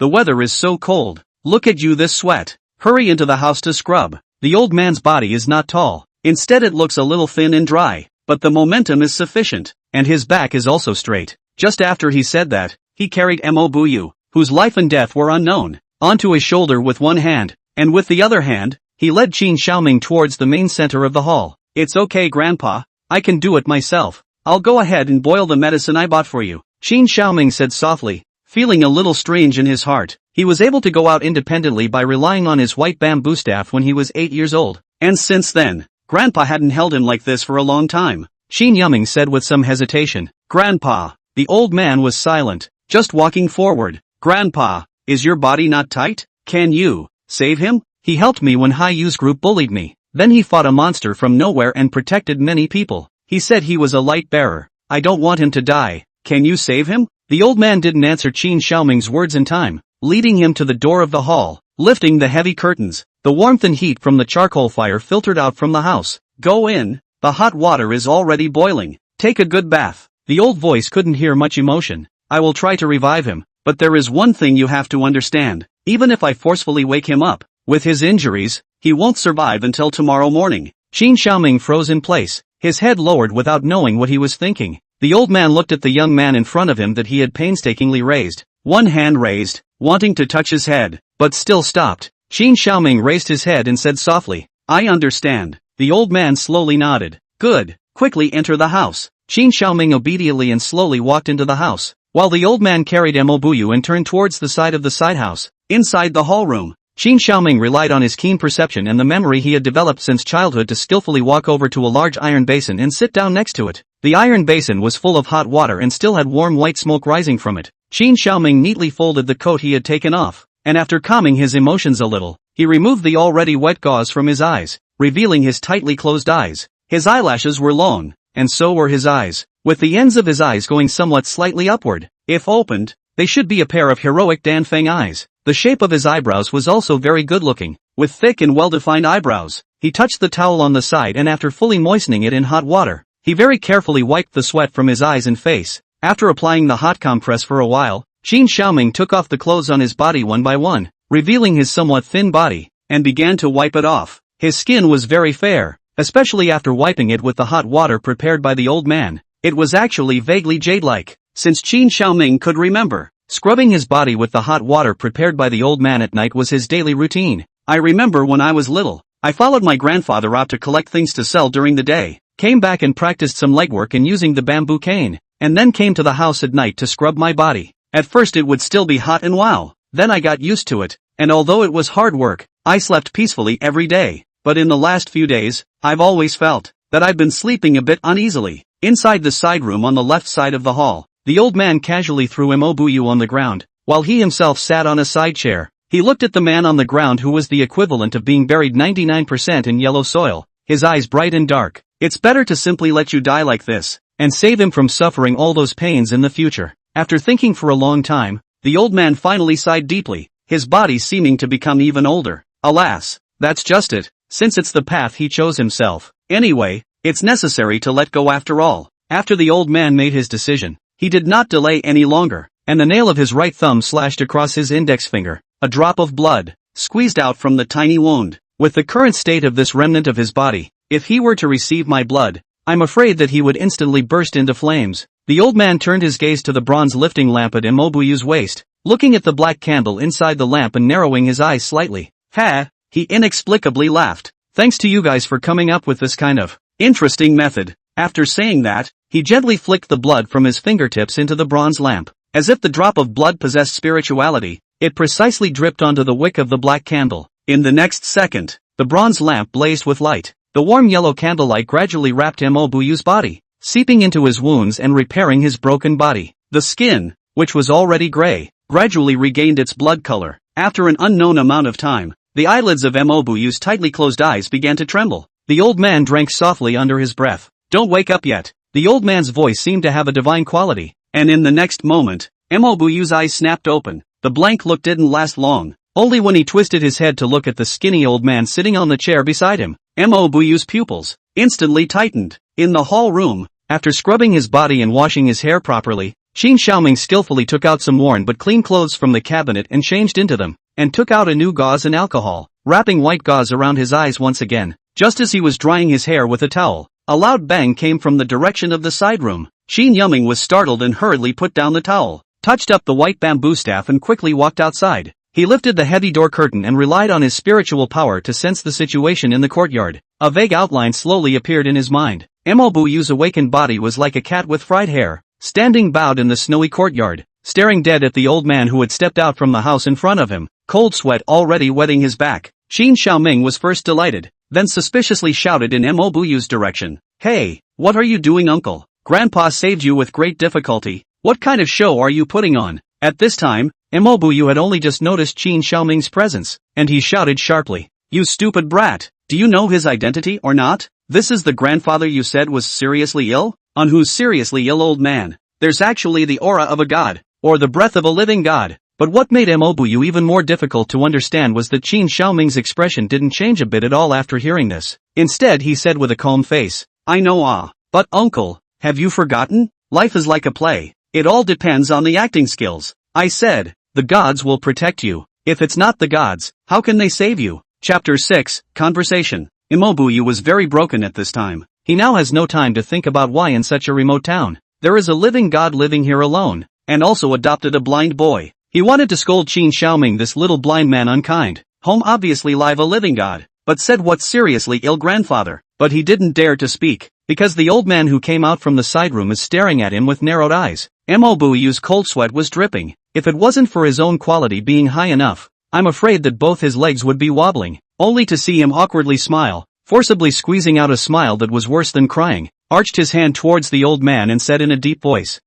A: The weather is so cold. Look at you, this sweat. Hurry into the house to scrub." The old man's body is not tall. Instead it looks a little thin and dry, but the momentum is sufficient, and his back is also straight. Just after he said that, he carried Mo Buyu, whose life and death were unknown, onto his shoulder with one hand, and with the other hand, he led Qin Xiaoming towards the main center of the hall. "It's okay, Grandpa. I can do it myself. I'll go ahead and boil the medicine I bought for you," Qin Xiaoming said softly, feeling a little strange in his heart. He was able to go out independently by relying on his white bamboo staff when he was 8 years old, and since then, Grandpa hadn't held him like this for a long time. Qin Xiaoming said with some hesitation. "Grandpa." The old man was silent, just walking forward. "Grandpa, is your body not tight? Can you save him? He helped me when Haiyu's group bullied me. Then he fought a monster from nowhere and protected many people. He said he was a light bearer. I don't want him to die. Can you save him?" The old man didn't answer Qin Xiaoming's words in time, leading him to the door of the hall, lifting the heavy curtains. The warmth and heat from the charcoal fire filtered out from the house. "Go in. The hot water is already boiling. Take a good bath." The old voice couldn't hear much emotion. "I will try to revive him, but there is one thing you have to understand. Even if I forcefully wake him up, with his injuries, he won't survive until tomorrow morning." Qin Xiaoming froze in place, his head lowered without knowing what he was thinking. The old man looked at the young man in front of him that he had painstakingly raised, one hand raised, wanting to touch his head, but still stopped. Qin Xiaoming raised his head and said softly, "I understand." The old man slowly nodded. "Good, quickly enter the house." Qin Xiaoming obediently and slowly walked into the house, while the old man carried Mo Buyu and turned towards the side of the side house. Inside the hall room, Qin Xiaoming relied on his keen perception and the memory he had developed since childhood to skillfully walk over to a large iron basin and sit down next to it. The iron basin was full of hot water and still had warm white smoke rising from it. Qin Xiaoming neatly folded the coat he had taken off, and after calming his emotions a little, he removed the already wet gauze from his eyes, revealing his tightly closed eyes. His eyelashes were long, and so were his eyes, with the ends of his eyes going somewhat slightly upward. If opened, they should be a pair of heroic Danfeng eyes. The shape of his eyebrows was also very good-looking, with thick and well-defined eyebrows. He touched the towel on the side and after fully moistening it in hot water, he very carefully wiped the sweat from his eyes and face. After applying the hot compress for a while, Qin Xiaoming took off the clothes on his body one by one, revealing his somewhat thin body, and began to wipe it off. His skin was very fair, especially after wiping it with the hot water prepared by the old man. It was actually vaguely jade-like, since Qin Xiaoming could remember. Scrubbing his body with the hot water prepared by the old man at night was his daily routine. "I remember when I was little, I followed my grandfather out to collect things to sell during the day, came back and practiced some legwork in using the bamboo cane, and then came to the house at night to scrub my body. At first it would still be hot and wow, then I got used to it, and although it was hard work, I slept peacefully every day, but in the last few days, I've always felt that I've been sleeping a bit uneasily." Inside the side room on the left side of the hall, the old man casually threw Mo Buyu on the ground, while he himself sat on a side chair. He looked at the man on the ground who was the equivalent of being buried 99% in yellow soil, his eyes bright and dark. "It's better to simply let you die like this, and save him from suffering all those pains in the future." After thinking for a long time, the old man finally sighed deeply, his body seeming to become even older. Alas, that's just it, since it's the path he chose himself. Anyway, it's necessary to let go after all. After the old man made his decision, he did not delay any longer, and the nail of his right thumb slashed across his index finger. A drop of blood squeezed out from the tiny wound. With the current state of this remnant of his body, if he were to receive my blood, I'm afraid that he would instantly burst into flames. The old man turned his gaze to the bronze lifting lamp at Imobuyu's waist, looking at the black candle inside the lamp and narrowing his eyes slightly. Ha! He inexplicably laughed. Thanks to you guys for coming up with this kind of interesting method. After saying that, he gently flicked the blood from his fingertips into the bronze lamp. As if the drop of blood possessed spirituality, it precisely dripped onto the wick of the black candle. In the next second, the bronze lamp blazed with light. The warm yellow candlelight gradually wrapped Imobuyu's body, seeping into his wounds and repairing his broken body. The skin, which was already gray, gradually regained its blood color. After an unknown amount of time, the eyelids of Imobuyu's tightly closed eyes began to tremble. The old man drank softly under his breath. Don't wake up yet. The old man's voice seemed to have a divine quality, and in the next moment, Imobuyu's eyes snapped open. The blank look didn't last long. Only when he twisted his head to look at the skinny old man sitting on the chair beside him, Imobuyu's pupils instantly tightened. In the hall room, after scrubbing his body and washing his hair properly, Qin Xiaoming skillfully took out some worn but clean clothes from the cabinet and changed into them, and took out a new gauze and alcohol, wrapping white gauze around his eyes once again. Just as he was drying his hair with a towel, a loud bang came from the direction of the side room. Qin Xiaoming was startled and hurriedly put down the towel, touched up the white bamboo staff and quickly walked outside. He lifted the heavy door curtain and relied on his spiritual power to sense the situation in the courtyard. A vague outline slowly appeared in his mind. Imobuyu's awakened body was like a cat with fried hair, standing bowed in the snowy courtyard, staring dead at the old man who had stepped out from the house in front of him, cold sweat already wetting his back. Qin Xiaoming was first delighted, then suspiciously shouted in Imobuyu's direction. Hey, what are you doing, uncle? Grandpa saved you with great difficulty. What kind of show are you putting on? At this time, Imobuyu had only just noticed Qin Xiaoming's presence, and he shouted sharply. You stupid brat! Do you know his identity or not? This is the grandfather you said was seriously ill? On whose seriously ill old man? There's actually the aura of a god, or the breath of a living god. But what made Imobuyu even more difficult to understand was that Qin Xiaoming's expression didn't change a bit at all after hearing this. Instead he said with a calm face, I know but uncle, have you forgotten? Life is like a play. It all depends on the acting skills. I said, the gods will protect you. If it's not the gods, how can they save you? Chapter 6, Conversation. Imobuyu was very broken at this time. He now has no time to think about why in such a remote town there is a living god living here alone, and also adopted a blind boy. He wanted to scold Qin Xiaoming, this little blind man, unkind. Home obviously live a living god, but said what seriously ill grandfather. But he didn't dare to speak, because the old man who came out from the side room is staring at him with narrowed eyes. Imobuyu's cold sweat was dripping. If it wasn't for his own quality being high enough, I'm afraid that both his legs would be wobbling. Only to see him awkwardly smile, forcibly squeezing out a smile that was worse than crying, arched his hand towards the old man and said in a deep voice,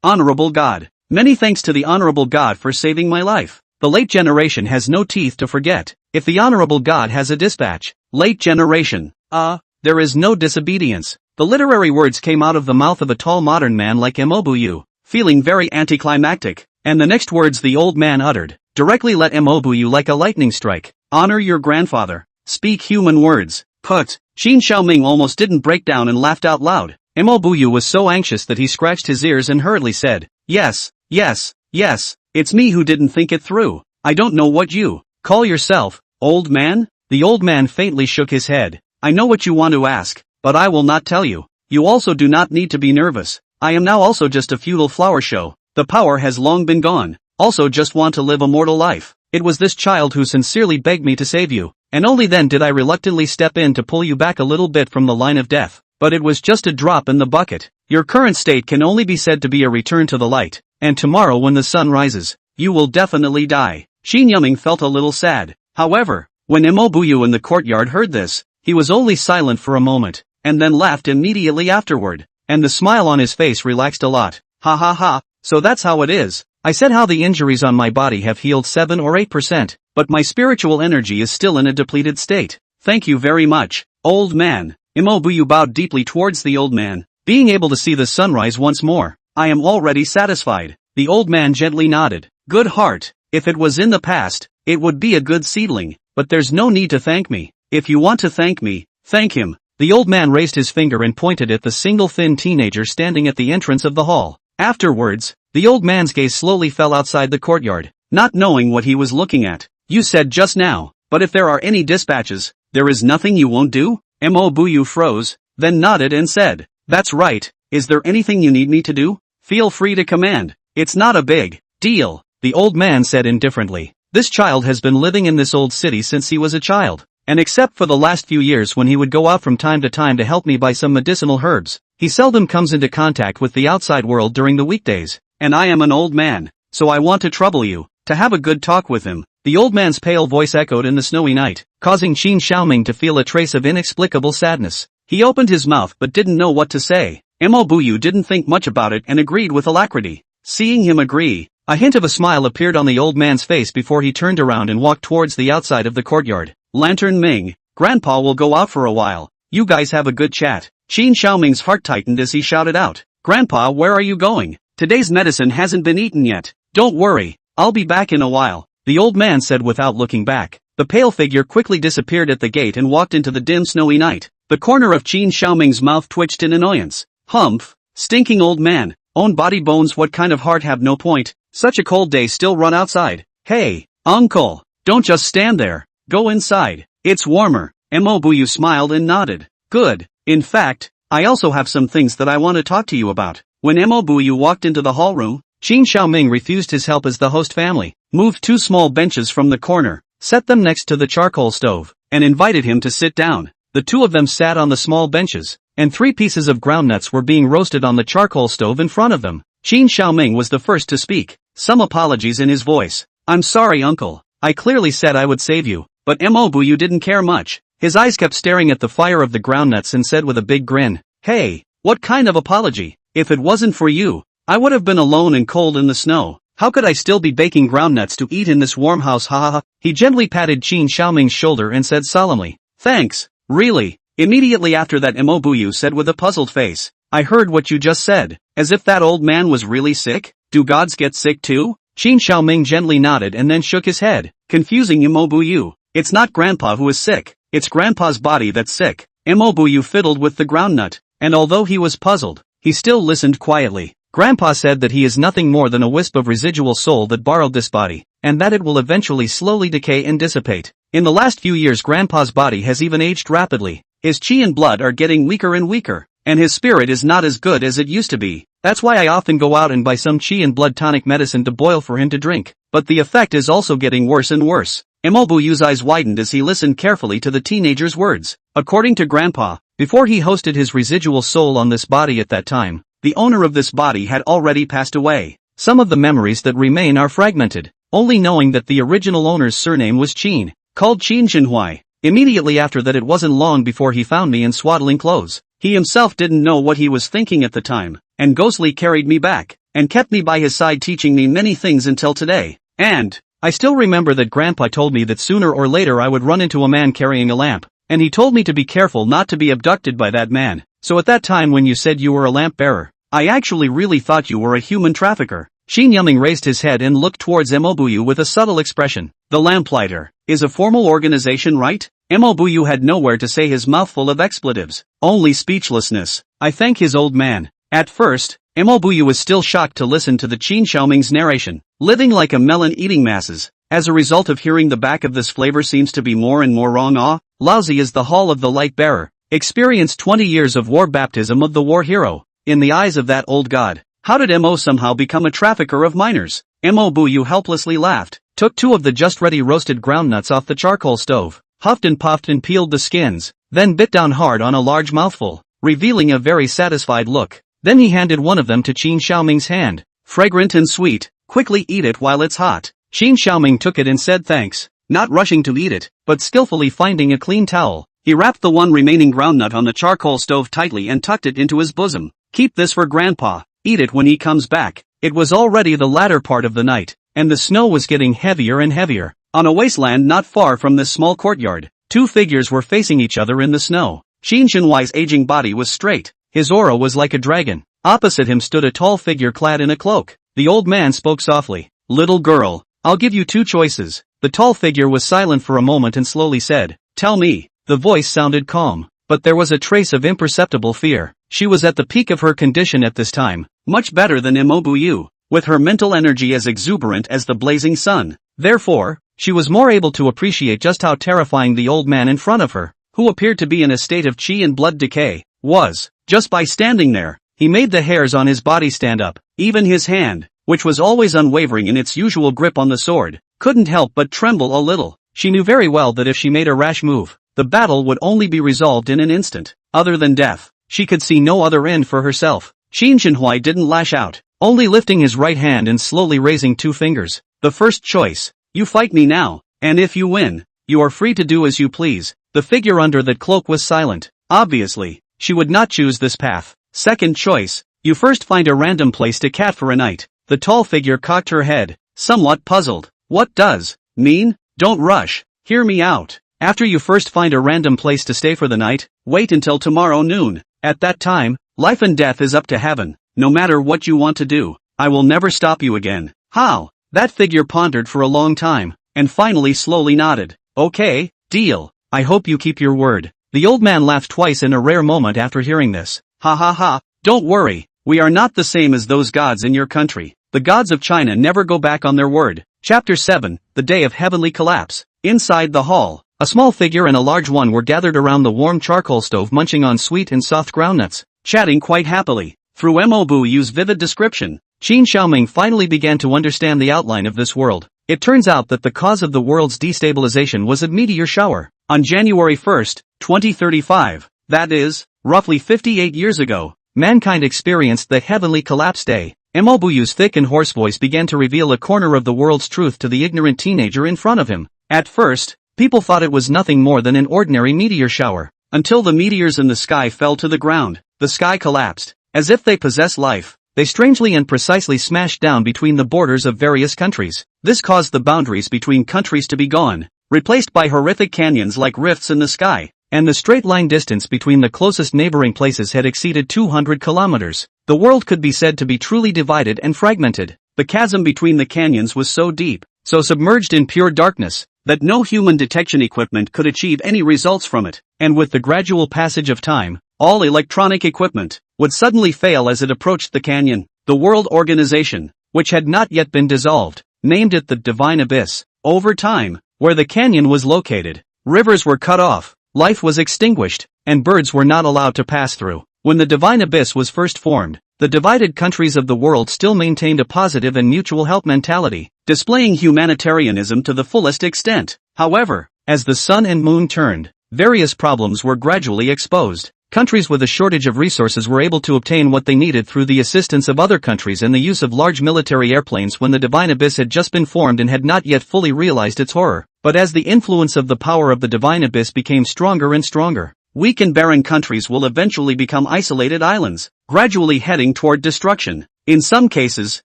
A: honorable God. Many thanks to the honorable God for saving my life. The late generation has no teeth to forget. If the honorable God has a dispatch, late generation, there is no disobedience. The literary words came out of the mouth of a tall modern man like Imobuyu, feeling very anticlimactic, and the next words the old man uttered directly let Imobuyu like a lightning strike. Honor your grandfather. Speak human words. Put. Qin Xiaoming almost didn't break down and laughed out loud. Imobuyu was so anxious that he scratched his ears and hurriedly said, Yes, it's me who didn't think it through. I don't know what you call yourself, old man? The old man faintly shook his head. I know what you want to ask, but I will not tell you. You also do not need to be nervous. I am now also just a feudal flower show. The power has long been gone. Also just want to live a mortal life. It was this child who sincerely begged me to save you, and only then did I reluctantly step in to pull you back a little bit from the line of death. But it was just a drop in the bucket. Your current state can only be said to be a return to the light, and tomorrow when the sun rises, you will definitely die. Qin Xiaoming felt a little sad. However, when Imobuyu in the courtyard heard this, he was only silent for a moment, and then laughed immediately afterward, and the smile on his face relaxed a lot. Ha ha ha, so that's how it is. I said how the injuries on my body have healed 7 or 8%, but my spiritual energy is still in a depleted state. Thank you very much, old man. Imobuyu bowed deeply towards the old man, being able to see the sunrise once more. I am already satisfied. The old man gently nodded. Good heart. If it was in the past, It would be a good seedling, but there's no need to thank me. If you want to thank me, thank him. The old man raised his finger and pointed at the single thin teenager standing at the entrance of the hall. Afterwards, the old man's gaze slowly fell outside the courtyard, not knowing what he was looking at. You said just now, but if there are any dispatches, there is nothing you won't do? Mo Buyu froze, then nodded and said, that's right, is there anything you need me to do? Feel free to command. It's not a big deal, the old man said indifferently. This child has been living in this old city since he was a child, and except for the last few years when he would go out from time to time to help me buy some medicinal herbs, he seldom comes into contact with the outside world during the weekdays. And I am an old man, so I want to trouble you, to have a good talk with him. The old man's pale voice echoed in the snowy night, causing Qin Xiaoming to feel a trace of inexplicable sadness. He opened his mouth but didn't know what to say. Mo Buyu didn't think much about it and agreed with alacrity. Seeing him agree, a hint of a smile appeared on the old man's face before he turned around and walked towards the outside of the courtyard. Lantern Ming, Grandpa will go out for a while. You guys have a good chat. Qin Xiaoming's heart tightened as he shouted out, Grandpa, where are you going? Today's medicine hasn't been eaten yet. Don't worry, I'll be back in a while, the old man said without looking back. The pale figure quickly disappeared at the gate and walked into the dim snowy night. The corner of Qin Xiaoming's mouth twitched in annoyance. Humph, stinking old man, own body bones, what kind of heart have no point? Such a cold day, still run outside. Hey, uncle, don't just stand there, go inside, it's warmer. Mo Buyu smiled and nodded. Good, in fact, I also have some things that I want to talk to you about. When Mo Buyu walked into the hall room, Qin Xiaoming refused his help as the host family moved two small benches from the corner, set them next to the charcoal stove, and invited him to sit down. The two of them sat on the small benches, and 3 pieces of groundnuts were being roasted on the charcoal stove in front of them. Qin Xiaoming was the first to speak, some apologies in his voice. I'm sorry, uncle, I clearly said I would save you, but Mo Buyu didn't care much. His eyes kept staring at the fire of the groundnuts and said with a big grin, hey, what kind of apology? If it wasn't for you, I would have been alone and cold in the snow. How could I still be baking groundnuts to eat in this warm house? Ha ha ha. He gently patted Qin Xiaoming's shoulder and said solemnly, thanks, really. Immediately after that, Mo Buyu said with a puzzled face, I heard what you just said, as if that old man was really sick. Do gods get sick too? Qin Xiaoming gently nodded and then shook his head, confusing Mo Buyu. It's not Grandpa who is sick, it's Grandpa's body that's sick. Mo Buyu fiddled with the groundnut, and although he was puzzled, he still listened quietly. Grandpa said that he is nothing more than a wisp of residual soul that borrowed this body, and that it will eventually slowly decay and dissipate. In the last few years, Grandpa's body has even aged rapidly. His qi and blood are getting weaker and weaker, and his spirit is not as good as it used to be. That's why I often go out and buy some qi and blood tonic medicine to boil for him to drink. But the effect is also getting worse and worse. Mo Buyu's eyes widened as he listened carefully to the teenager's words. According to Grandpa, before he hosted his residual soul on this body at that time, the owner of this body had already passed away. Some of the memories that remain are fragmented, only knowing that the original owner's surname was Qin, called Qin Jinhui. Immediately after that, it wasn't long before he found me in swaddling clothes. He himself didn't know what he was thinking at the time, and ghostly carried me back, and kept me by his side, teaching me many things until today. And I still remember that Grandpa told me that sooner or later I would run into a man carrying a lamp, and he told me to be careful not to be abducted by that man. So at that time when you said you were a lamp bearer, I actually really thought you were a human trafficker. Qin Yuming raised his head and looked towards Mo Buyu with a subtle expression. The Lamplighter is a formal organization, right? Mo Buyu had nowhere to say, his mouth full of expletives, only speechlessness. I thank his old man. At first, Mo Buyu was still shocked to listen to the Qin Xiaoming's narration, living like a melon eating masses. As a result of hearing the back of this flavor seems to be more and more wrong. Lousy is the hall of the light bearer. Experienced 20 years of war baptism of the war hero. In the eyes of that old god, how did Mo somehow become a trafficker of minors? Mo Buyu helplessly laughed, took 2 of the just ready roasted groundnuts off the charcoal stove, huffed and puffed and peeled the skins, then bit down hard on a large mouthful, revealing a very satisfied look. Then he handed one of them to Qin Xiaoming's hand. Fragrant and sweet, quickly eat it while it's hot. Qin Xiaoming took it and said thanks, not rushing to eat it, but skillfully finding a clean towel. He wrapped the one remaining groundnut on the charcoal stove tightly and tucked it into his bosom. Keep this for Grandpa, eat it when he comes back. It was already the latter part of the night, and the snow was getting heavier and heavier. On a wasteland not far from this small courtyard, 2 figures were facing each other in the snow. Qin Jinhui's aging body was straight, his aura was like a dragon. Opposite him stood a tall figure clad in a cloak. The old man spoke softly. Little girl, I'll give you 2 choices. The tall figure was silent for a moment and slowly said, "Tell me." The voice sounded calm, but there was a trace of imperceptible fear. She was at the peak of her condition at this time, much better than Imobuyu, with her mental energy as exuberant as the blazing sun. Therefore, she was more able to appreciate just how terrifying the old man in front of her, who appeared to be in a state of qi and blood decay, was. Just by standing there, he made the hairs on his body stand up. Even his hand, which was always unwavering in its usual grip on the sword, couldn't help but tremble a little. She knew very well that if she made a rash move, the battle would only be resolved in an instant. Other than death, she could see no other end for herself. Qin Shenhui didn't lash out, only lifting his right hand and slowly raising two fingers. The first choice: you fight me now, and if you win, you are free to do as you please. The figure under that cloak was silent. Obviously, she would not choose this path. Second choice: you first find a random place to cat for a night. The tall figure cocked her head, somewhat puzzled. What does mean? Don't rush, hear me out. After you first find a random place to stay for the night, wait until tomorrow noon. At that time, life and death is up to heaven. No matter what you want to do, I will never stop you again. How? That figure pondered for a long time, and finally slowly nodded. Okay, deal. I hope you keep your word. The old man laughed twice in a rare moment after hearing this. Ha ha ha, don't worry, we are not the same as those gods in your country. The gods of China never go back on their word. Chapter 7, The Day of Heavenly Collapse. Inside the hall, a small figure and a large one were gathered around the warm charcoal stove munching on sweet and soft groundnuts, chatting quite happily. Through Mobuyu's vivid description, Qin Xiaoming finally began to understand the outline of this world. It turns out that the cause of the world's destabilization was a meteor shower. On January 1st, 2035, that is, roughly 58 years ago, mankind experienced the Heavenly Collapse Day. Mobuyu's thick and hoarse voice began to reveal a corner of the world's truth to the ignorant teenager in front of him. At first, people thought it was nothing more than an ordinary meteor shower, until the meteors in the sky fell to the ground. The sky collapsed. As if they possess life, they strangely and precisely smashed down between the borders of various countries. This caused the boundaries between countries to be gone, replaced by horrific canyons like rifts in the sky, and the straight-line distance between the closest neighboring places had exceeded 200 kilometers. The world could be said to be truly divided and fragmented. The chasm between the canyons was so deep, so submerged in pure darkness, that no human detection equipment could achieve any results from it. And with the gradual passage of time, all electronic equipment would suddenly fail as it approached the canyon. The World Organization, which had not yet been dissolved, named it the Divine Abyss. Over time, where the canyon was located, rivers were cut off, life was extinguished, and birds were not allowed to pass through. When the Divine Abyss was first formed, the divided countries of the world still maintained a positive and mutual help mentality, displaying humanitarianism to the fullest extent. However, as the sun and moon turned, various problems were gradually exposed. Countries with a shortage of resources were able to obtain what they needed through the assistance of other countries and the use of large military airplanes when the Divine Abyss had just been formed and had not yet fully realized its horror. But as the influence of the power of the Divine Abyss became stronger and stronger, weak and barren countries will eventually become isolated islands, gradually heading toward destruction. In some cases,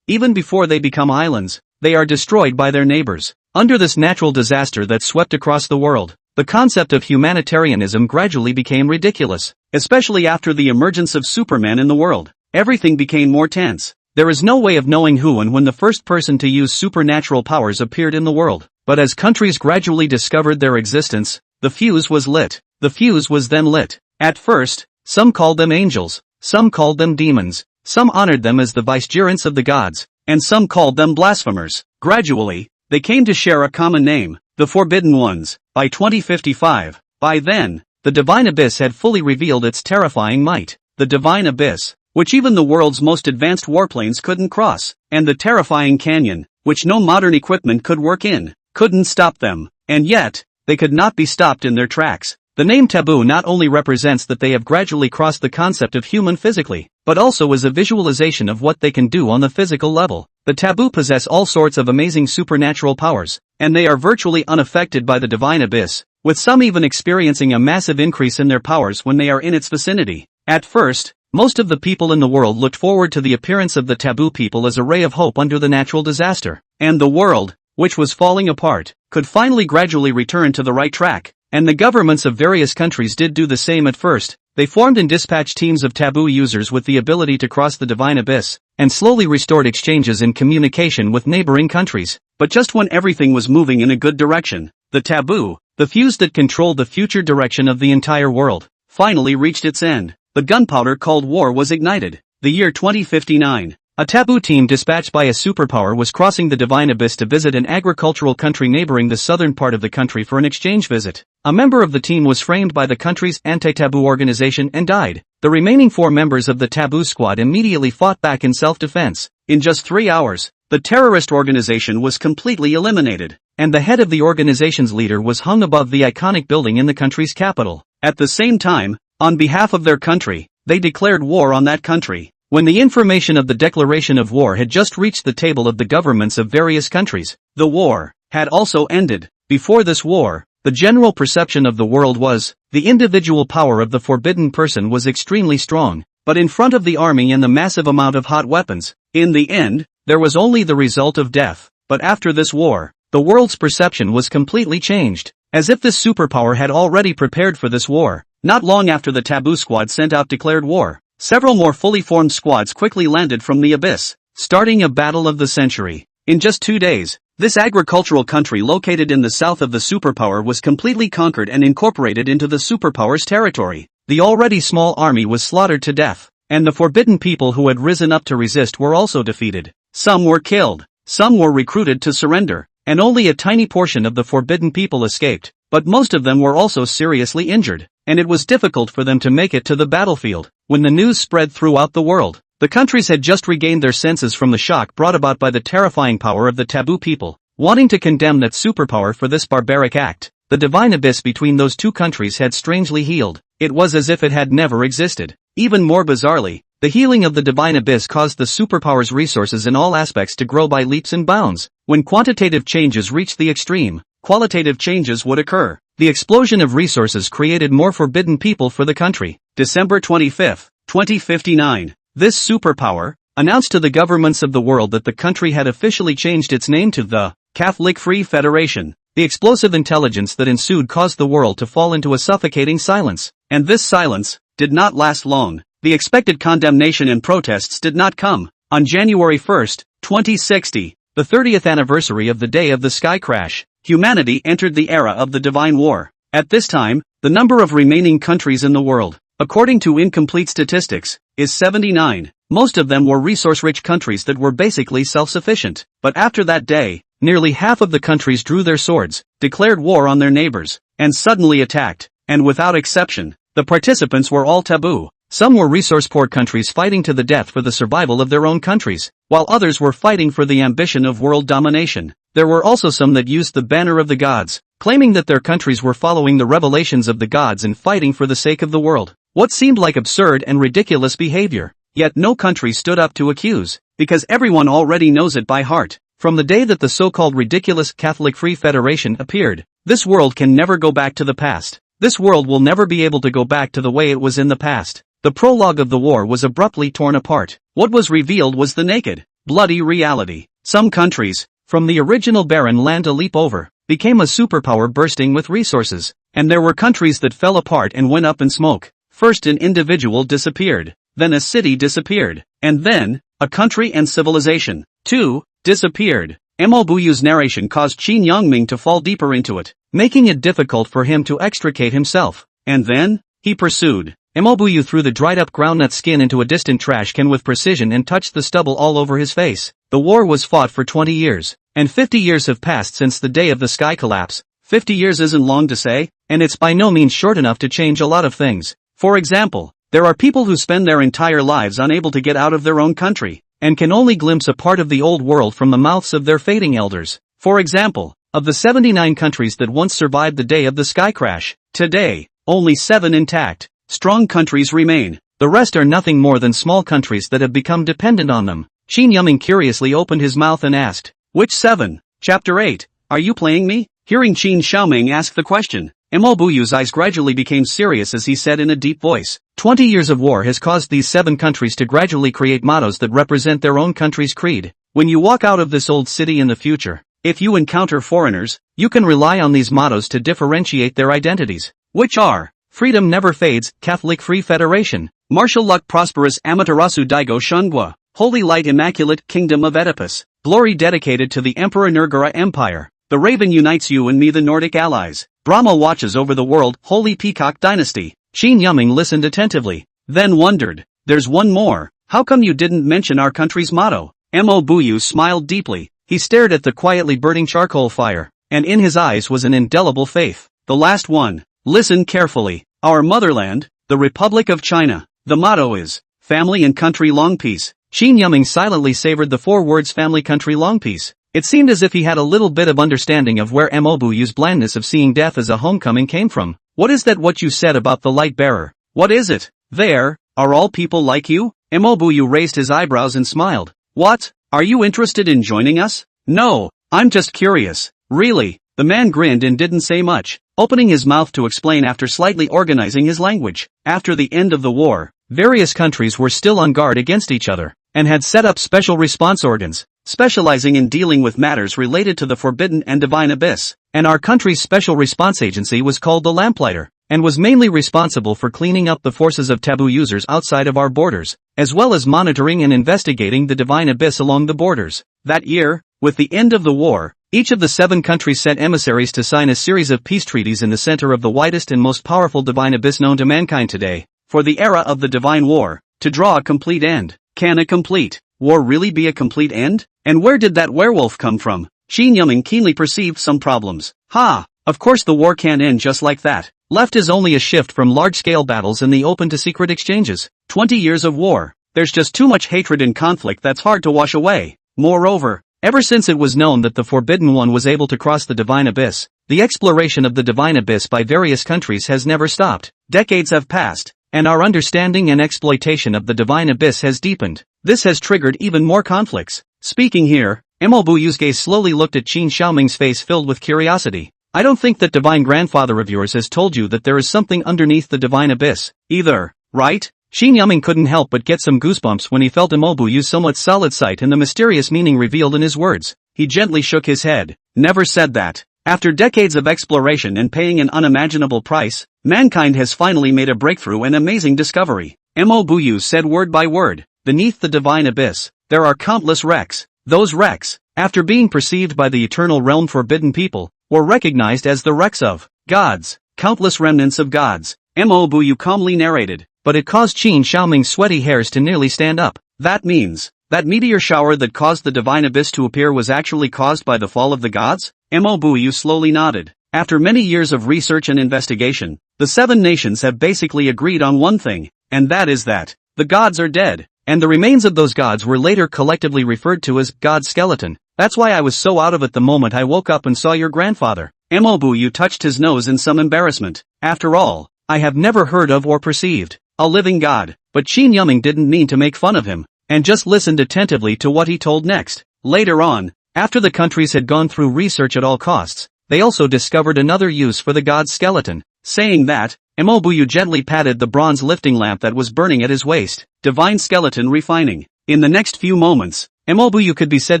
A: even before they become islands, they are destroyed by their neighbors. Under this natural disaster that swept across the world, the concept of humanitarianism gradually became ridiculous, especially after the emergence of Superman in the world. Everything became more tense. There is no way of knowing who and when the first person to use supernatural powers appeared in the world, but as countries gradually discovered their existence, the fuse was lit. The fuse was then lit. At first, some called them angels, some called them demons, some honored them as the vicegerents of the gods, and some called them blasphemers. Gradually, they came to share a common name: the Forbidden Ones. By 2055, by then, the Divine Abyss had fully revealed its terrifying might. The Divine Abyss, which even the world's most advanced warplanes couldn't cross, and the terrifying canyon, which no modern equipment could work in, couldn't stop them. And yet, they could not be stopped in their tracks. The name taboo not only represents that they have gradually crossed the concept of human physically, but also is a visualization of what they can do on the physical level. The taboo possess all sorts of amazing supernatural powers, and they are virtually unaffected by the Divine Abyss, with some even experiencing a massive increase in their powers when they are in its vicinity. At first, most of the people in the world looked forward to the appearance of the taboo people as a ray of hope under the natural disaster, and the world, which was falling apart, could finally gradually return to the right track. And the governments of various countries did do the same at first. they formed and dispatched teams of taboo users with the ability to cross the divine abyss, and slowly restored exchanges in communication with neighboring countries. But just when everything was moving in a good direction, the taboo, the fuse that controlled the future direction of the entire world, finally reached its end. The gunpowder called war was ignited. The year 2059. A taboo team dispatched by a superpower was crossing the divine abyss to visit an agricultural country neighboring the southern part of the country for an exchange visit. A member of the team was framed by the country's anti-taboo organization and died. The remaining 4 members of the taboo squad immediately fought back in self-defense. In just 3 hours, the terrorist organization was completely eliminated, and the head of the organization's leader was hung above the iconic building in the country's capital. At the same time, on behalf of their country, they declared war on that country. When the information of the declaration of war had just reached the table of the governments of various countries, the war had also ended. Before this war, the general perception of the world was, the individual power of the forbidden person was extremely strong, but in front of the army and the massive amount of hot weapons, in the end, there was only the result of death. But after this war, the world's perception was completely changed, as if this superpower had already prepared for this war. Not long after the taboo squad sent out declared war, several more fully formed squads quickly landed from the abyss, starting a battle of the century. In just 2 days, this agricultural country located in the south of the superpower was completely conquered and incorporated into the superpower's territory. The already small army was slaughtered to death, and the forbidden people who had risen up to resist were also defeated. Some were killed, some were recruited to surrender, and only a tiny portion of the forbidden people escaped, but most of them were also seriously injured, and it was difficult for them to make it to the battlefield. When the news spread throughout the world, the countries had just regained their senses from the shock brought about by the terrifying power of the taboo people, wanting to condemn that superpower for this barbaric act. The divine abyss between those two countries had strangely healed. It was as if it had never existed. Even more bizarrely, the healing of the divine abyss caused the superpower's resources in all aspects to grow by leaps and bounds. When quantitative changes reached the extreme, qualitative changes would occur. The explosion of resources created more forbidden people for the country. December 25, 2059. This superpower announced to the governments of the world that the country had officially changed its name to the Catholic Free Federation. The explosive intelligence that ensued caused the world to fall into a suffocating silence. And this silence did not last long. The expected condemnation and protests did not come. On January 1, 2060, the 30th anniversary of the day of the sky crash, humanity entered the era of the divine war. At this time, the number of remaining countries in the world, according to incomplete statistics, is 79. Most of them were resource-rich countries that were basically self-sufficient. But after that day, nearly half of the countries drew their swords, declared war on their neighbors, and suddenly attacked. And without exception, the participants were all taboo. Some were resource-poor countries fighting to the death for the survival of their own countries, while others were fighting for the ambition of world domination. There were also some that used the banner of the gods, claiming that their countries were following the revelations of the gods and fighting for the sake of the world. What seemed like absurd and ridiculous behavior. Yet no country stood up to accuse, because everyone already knows it by heart. From the day that the so-called ridiculous Catholic Free Federation appeared, this world can never go back to the past. This world will never be able to go back to the way it was in the past. The prologue of the war was abruptly torn apart. What was revealed was the naked, bloody reality. Some countries, from the original barren land to leap over, became a superpower bursting with resources. And there were countries that fell apart and went up in smoke. First an individual disappeared, then a city disappeared, and then, a country and civilization, too, disappeared. Buyu's narration caused Qin Yangming to fall deeper into it, making it difficult for him to extricate himself. And then, he pursued. Buyu threw the dried-up groundnut skin into a distant trash can with precision and touched the stubble all over his face. The war was fought for 20 years, and 50 years have passed since the day of the sky collapse. 50 years isn't long to say, and it's by no means short enough to change a lot of things. For example, there are people who spend their entire lives unable to get out of their own country, and can only glimpse a part of the old world from the mouths of their fading elders. For example, of the 79 countries that once survived the day of the sky crash, today, only 7 intact. Strong countries remain. The rest are nothing more than small countries that have become dependent on them. Qin Yangming curiously opened his mouth and asked, "Which 7? Chapter 8. Are you playing me?" Hearing Qin Xiaoming ask the question, Buyu's eyes gradually became serious as he said in a deep voice, 20 years of war has caused these 7 countries to gradually create mottos that represent their own country's creed. When you walk out of this old city in the future, if you encounter foreigners, you can rely on these mottos to differentiate their identities, which are, Freedom never fades, Catholic Free Federation. Martial luck prosperous Amaterasu Daigo Shungwa. Holy light immaculate Kingdom of Oedipus. Glory dedicated to the Emperor Nergara Empire. The Raven unites you and me the Nordic allies. Brahma watches over the world, Holy Peacock Dynasty. Qin Yuming listened attentively, then wondered, there's one more, how come you didn't mention our country's motto? Mo Buyu smiled deeply, he stared at the quietly burning charcoal fire, and in his eyes was an indelible faith. The last one, listen carefully, our motherland, the Republic of China. The motto is, family and country long peace. Qin Yuming silently savored the 4 words family country long peace. It seemed as if he had a little bit of understanding of where Mo Buyu's blandness of seeing death as a homecoming came from. What is that what you said about the light bearer? What is it? There, are all people like you? Mo Buyu raised his eyebrows and smiled. What? Are you interested in joining us? No, I'm just curious. Really? The man grinned and didn't say much, opening his mouth to explain after slightly organizing his language. After the end of the war, various countries were still on guard against each other, and had set up special response organs, specializing in dealing with matters related to the forbidden and divine abyss. And our country's special response agency was called the Lamplighter, and was mainly responsible for cleaning up the forces of taboo users outside of our borders, as well as monitoring and investigating the divine abyss along the borders. That year, with the end of the war, each of the 7 countries sent emissaries to sign a series of peace treaties in the center of the widest and most powerful divine abyss known to mankind today, for the era of the divine war, to draw a complete end. Can a complete war really be a complete end? And where did that werewolf come from? Qin Yuming keenly perceived some problems. Of course the war can't end just like that. Left is only a shift from large-scale battles in the open to secret exchanges. 20 years of war. There's just too much hatred and conflict that's hard to wash away. Moreover, ever since it was known that the Forbidden One was able to cross the divine abyss, the exploration of the divine abyss by various countries has never stopped. Decades have passed, and our understanding and exploitation of the divine abyss has deepened. This has triggered even more conflicts. Speaking here, Mo Buyu's gaze slowly looked at Qin Xiaoming's face filled with curiosity. I don't think that divine grandfather of yours has told you that there is something underneath the divine abyss, either, right? Qin Yuming couldn't help but get some goosebumps when he felt Mo Buyu's somewhat solid sight and the mysterious meaning revealed in his words. He gently shook his head. Never said that. After decades of exploration and paying an unimaginable price, mankind has finally made a breakthrough and amazing discovery. Mo Buyu said word by word, beneath the divine abyss, there are countless wrecks. Those wrecks, after being perceived by the eternal realm forbidden people, were recognized as the wrecks of gods, countless remnants of gods. Mo Buyu calmly narrated, but it caused Qin Xiaoming's sweaty hairs to nearly stand up. That means, that meteor shower that caused the divine abyss to appear was actually caused by the fall of the gods? Mo Buyu slowly nodded. After many years of research and investigation, the 7 nations have basically agreed on one thing, and that is that, the gods are dead, and the remains of those gods were later collectively referred to as God's skeleton. That's why I was so out of it the moment I woke up and saw your grandfather. Mo Buyu touched his nose in some embarrassment. After all, I have never heard of or perceived a living god. But Qin Yuming didn't mean to make fun of him, and just listened attentively to what he told next. Later on, after the countries had gone through research at all costs, they also discovered another use for the god's skeleton. Saying that, Mo Buyu gently patted the bronze lifting lamp that was burning at his waist. Divine skeleton refining. In the next few moments, Mo Buyu could be said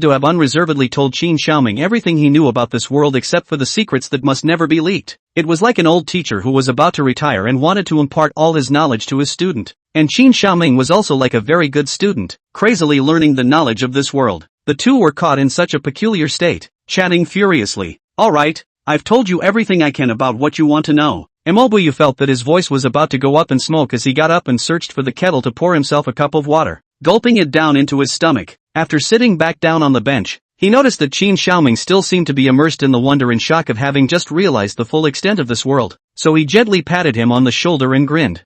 A: to have unreservedly told Qin Xiaoming everything he knew about this world except for the secrets that must never be leaked. It was like an old teacher who was about to retire and wanted to impart all his knowledge to his student. And Qin Xiaoming was also like a very good student, crazily learning the knowledge of this world. The two were caught in such a peculiar state, chatting furiously. Alright, I've told you everything I can about what you want to know. Mo Buyu felt that his voice was about to go up in smoke as he got up and searched for the kettle to pour himself a cup of water. Gulping it down into his stomach, after sitting back down on the bench, he noticed that Qin Xiaoming still seemed to be immersed in the wonder and shock of having just realized the full extent of this world. So he gently patted him on the shoulder and grinned.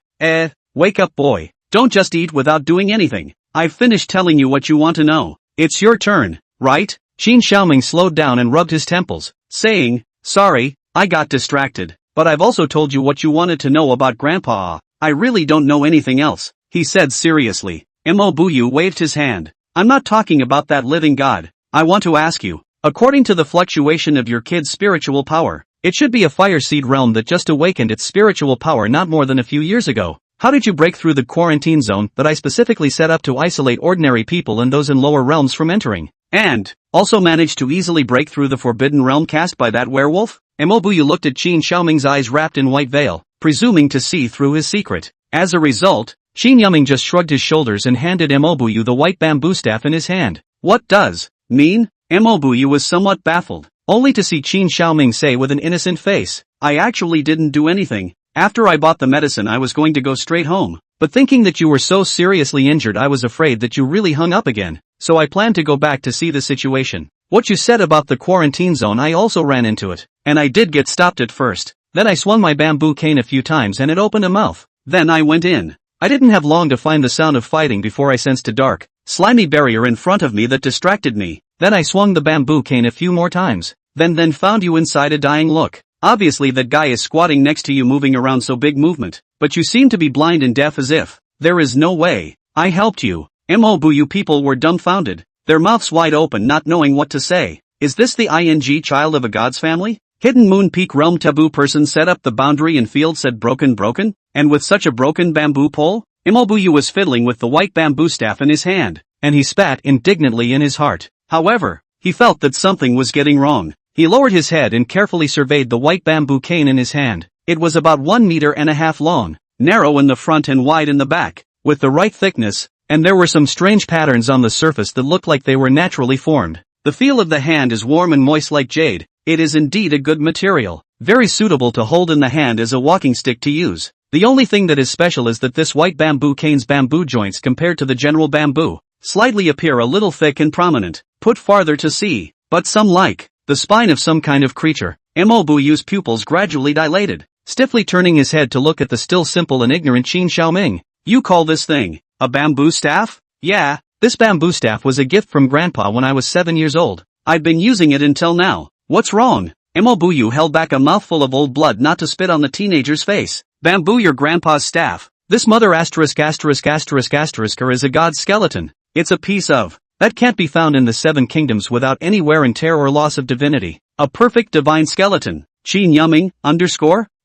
A: Wake up boy, don't just eat without doing anything. I've finished telling you what you want to know. It's your turn, right? Qin Xiaoming slowed down and rubbed his temples, saying, sorry, I got distracted, but I've also told you what you wanted to know about Grandpa. I really don't know anything else, he said seriously. Mo Buyu waved his hand. I'm not talking about that living god. I want to ask you, according to the fluctuation of your kid's spiritual power, it should be a fire seed realm that just awakened its spiritual power not more than a few years ago. How did you break through the quarantine zone that I specifically set up to isolate ordinary people and those in lower realms from entering? And, also managed to easily break through the forbidden realm cast by that werewolf? Mo Buyu looked at Qin Xiaoming's eyes wrapped in white veil. presuming to see through his secret. As a result, Qin Yuming just shrugged his shoulders and handed Mobuyu the white bamboo staff in his hand. What does mean? Mobuyu was somewhat baffled, only to see Qin Xiaoming say with an innocent face, I actually didn't do anything. After I bought the medicine I was going to go straight home, but thinking that you were so seriously injured I was afraid that you really hung up again, so I planned to go back to see the situation. What you said about the quarantine zone, I also ran into it, and I did get stopped at first. Then I swung my bamboo cane a few times and it opened a mouth. Then I went in. I didn't have long to find the sound of fighting before I sensed a dark, slimy barrier in front of me that distracted me. Then I swung the bamboo cane a few more times. Then found you inside a dying look. Obviously that guy is squatting next to you moving around so big movement, but you seem to be blind and deaf as if. There is no way. I helped you. Mobuyu people were dumbfounded, their mouths wide open not knowing what to say. Is this the ing child of a god's family? Hidden Moon Peak Realm taboo person set up the boundary and field said broken? And with such a broken bamboo pole? Mobuyu was fiddling with the white bamboo staff in his hand, and he spat indignantly in his heart. However, he felt that something was getting wrong. He lowered his head and carefully surveyed the white bamboo cane in his hand. It was about 1.5 meters long, narrow in the front and wide in the back, with the right thickness, and there were some strange patterns on the surface that looked like they were naturally formed. The feel of the hand is warm and moist like jade. It is indeed a good material, very suitable to hold in the hand as a walking stick to use. The only thing that is special is that this white bamboo cane's bamboo joints compared to the general bamboo, slightly appear a little thick and prominent, put farther to see, but some like the spine of some kind of creature. Mobuyu's pupils gradually dilated, stiffly turning his head to look at the still simple and ignorant Qin Xiaoming. You call this thing a bamboo staff? Yeah, this bamboo staff was a gift from Grandpa when I was 7 years old. I've been using it until now. What's wrong? Mobuyu held back a mouthful of old blood not to spit on the teenager's face. Bamboo, your grandpa's staff. This mother asterisk is a god's skeleton. It's a piece of that can't be found in the 7 kingdoms without any wear and tear or loss of divinity. A perfect divine skeleton. Qin Yuming,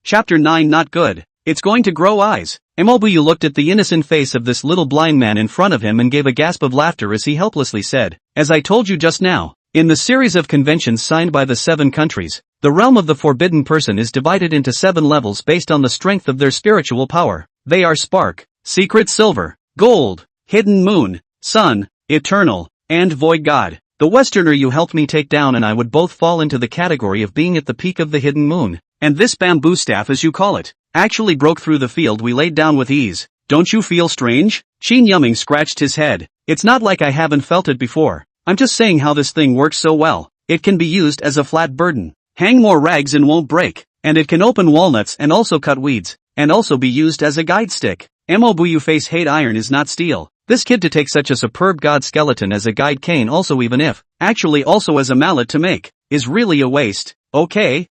A: Chapter 9 not good. It's going to grow eyes. Mobuyu looked at the innocent face of this little blind man in front of him and gave a gasp of laughter as he helplessly said, as I told you just now, in the series of conventions signed by the 7 countries, the realm of the forbidden person is divided into 7 levels based on the strength of their spiritual power. They are Spark, Secret Silver, Gold, Hidden Moon, Sun, Eternal, and Void God. The Westerner you helped me take down and I would both fall into the category of being at the peak of the Hidden Moon. And this bamboo staff, as you call it, actually broke through the field we laid down with ease. Don't you feel strange? Qin Yuming scratched his head. It's not like I haven't felt it before. I'm just saying how this thing works so well. It can be used as a flat burden. Hang more rags and won't break. And it can open walnuts and also cut weeds. And also be used as a guide stick. Mobuyu face hate iron is not steel. This kid to take such a superb god skeleton as a guide cane also even if, actually also as a mallet to make, is really a waste. Okay,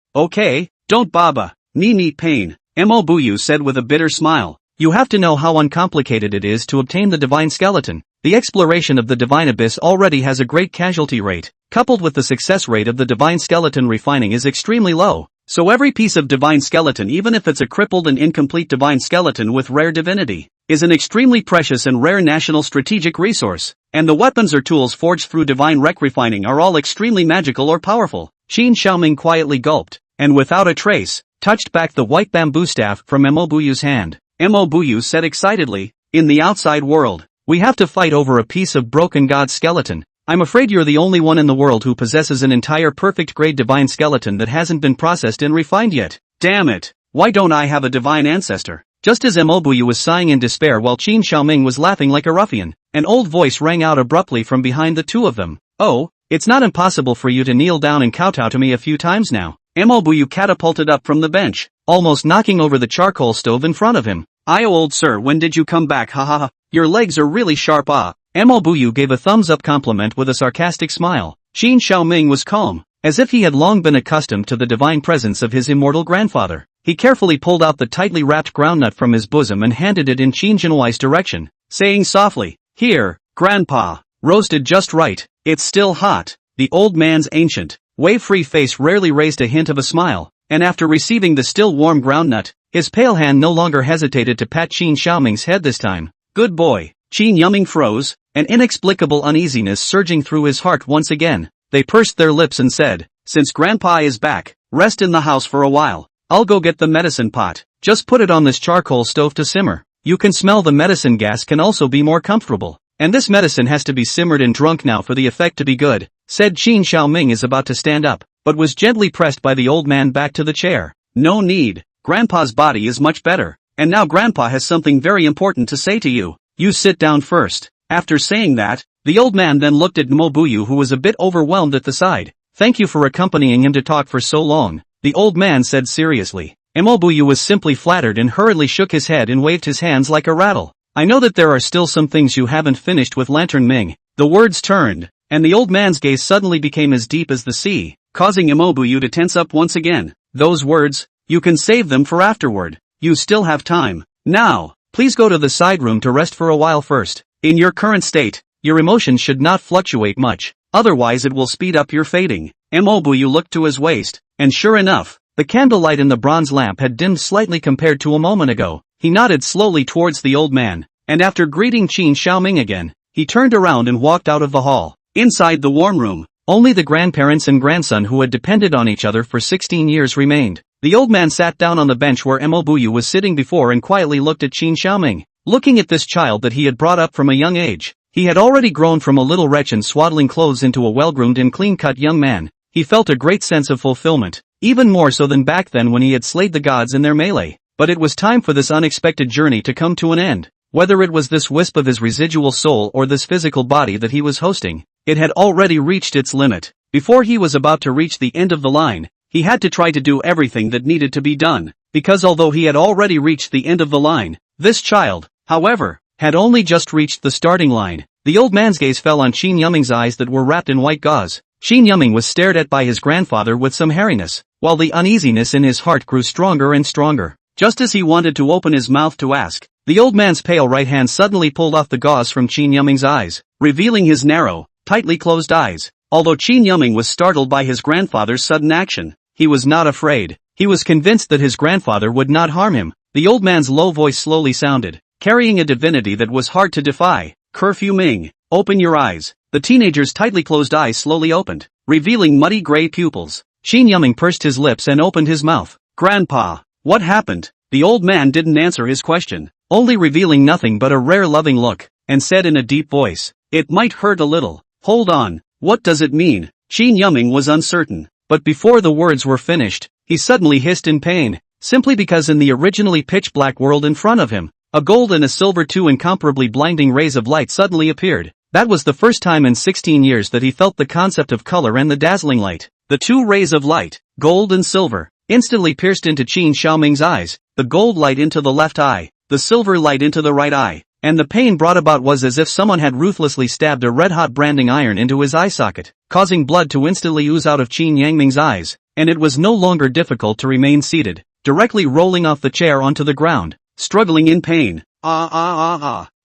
A: don't baba, me pain. Mobuyu said with a bitter smile. You have to know how uncomplicated it is to obtain the divine skeleton. The exploration of the divine abyss already has a great casualty rate, coupled with the success rate of the divine skeleton refining is extremely low. So every piece of divine skeleton, even if it's a crippled and incomplete divine skeleton with rare divinity, is an extremely precious and rare national strategic resource. And the weapons or tools forged through divine refining are all extremely magical or powerful. Qin Xiaoming quietly gulped, and without a trace, touched back the white bamboo staff from Mobuyu's hand. Mobuyu said excitedly, in the outside world, we have to fight over a piece of broken god skeleton. I'm afraid you're the only one in the world who possesses an entire perfect grade divine skeleton that hasn't been processed and refined yet. Damn it, why don't I have a divine ancestor? Just as Mobuyu was sighing in despair while Qin Xiaoming was laughing like a ruffian, an old voice rang out abruptly from behind the two of them. Oh, it's not impossible for you to kneel down and kowtow to me a few times now. Mobuyu catapulted up from the bench, almost knocking over the charcoal stove in front of him. Old sir, when did you come back? Ha. Your legs are really sharp. Mobuyu gave a thumbs-up compliment with a sarcastic smile. Qin Xiaoming was calm, as if he had long been accustomed to the divine presence of his immortal grandfather. He carefully pulled out the tightly wrapped groundnut from his bosom and handed it in Qin Jinhuai's direction, saying softly, Here, Grandpa, roasted just right, it's still hot. The old man's ancient, wave-free face rarely raised a hint of a smile, and after receiving the still warm groundnut, his pale hand no longer hesitated to pat Qin Xiaoming's head this time. Good boy. Qin Yuming froze, an inexplicable uneasiness surging through his heart once again. They pursed their lips and said, Since Grandpa is back, rest in the house for a while. I'll go get the medicine pot. Just put it on this charcoal stove to simmer. You can smell the medicine gas can also be more comfortable. And this medicine has to be simmered and drunk now for the effect to be good, said Qin Xiaoming is about to stand up, but was gently pressed by the old man back to the chair. No need. Grandpa's body is much better. And now Grandpa has something very important to say to you. You sit down first. After saying that, the old man then looked at Mobuyu, who was a bit overwhelmed at the side. Thank you for accompanying him to talk for so long, the old man said seriously. Mobuyu was simply flattered and hurriedly shook his head and waved his hands like a rattle. I know that there are still some things you haven't finished with Lantern Ming. The words turned, and the old man's gaze suddenly became as deep as the sea, causing Mobuyu to tense up once again. Those words, you can save them for afterward. You still have time. Now, please go to the side room to rest for a while first. In your current state, your emotions should not fluctuate much, otherwise it will speed up your fading. Mobuyu looked to his waist, and sure enough, the candlelight in the bronze lamp had dimmed slightly compared to a moment ago. He nodded slowly towards the old man, and after greeting Qin Xiaoming again, he turned around and walked out of the hall. Inside the warm room, only the grandparents and grandson who had depended on each other for 16 years remained. The old man sat down on the bench where Mobuyu was sitting before and quietly looked at Qin Xiaoming. Looking at this child that he had brought up from a young age, he had already grown from a little wretch in swaddling clothes into a well-groomed and clean-cut young man. He felt a great sense of fulfillment, even more so than back then when he had slayed the gods in their melee. But it was time for this unexpected journey to come to an end. Whether it was this wisp of his residual soul or this physical body that he was hosting, it had already reached its limit. Before he was about to reach the end of the line, he had to try to do everything that needed to be done, because although he had already reached the end of the line, this child, however, had only just reached the starting line. The old man's gaze fell on Qin Yuming's eyes that were wrapped in white gauze. Qin Yuming was stared at by his grandfather with some hairiness, while the uneasiness in his heart grew stronger and stronger. Just as he wanted to open his mouth to ask, the old man's pale right hand suddenly pulled off the gauze from Qin Yuming's eyes, revealing his narrow, tightly closed eyes. Although Qin Yuming was startled by his grandfather's sudden action, he was not afraid. He was convinced that his grandfather would not harm him. The old man's low voice slowly sounded, carrying a divinity that was hard to defy. Curfew Ming, open your eyes. The teenager's tightly closed eyes slowly opened, revealing muddy gray pupils. Qin Yuming pursed his lips and opened his mouth. Grandpa, what happened? The old man didn't answer his question, only revealing nothing but a rare loving look, and said in a deep voice, it might hurt a little. Hold on, what does it mean? Qin Yuming was uncertain, but before the words were finished, he suddenly hissed in pain, simply because in the originally pitch-black world in front of him, a gold and a silver, two incomparably blinding rays of light suddenly appeared. That was the first time in 16 years that he felt the concept of color and the dazzling light. The two rays of light, gold and silver, instantly pierced into Qin Xiaoming's eyes, the gold light into the left eye, the silver light into the right eye, and the pain brought about was as if someone had ruthlessly stabbed a red-hot branding iron into his eye socket, causing blood to instantly ooze out of Qin Yangming's eyes, and it was no longer difficult to remain seated, directly rolling off the chair onto the ground, struggling in pain.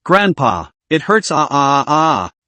A: Grandpa, it hurts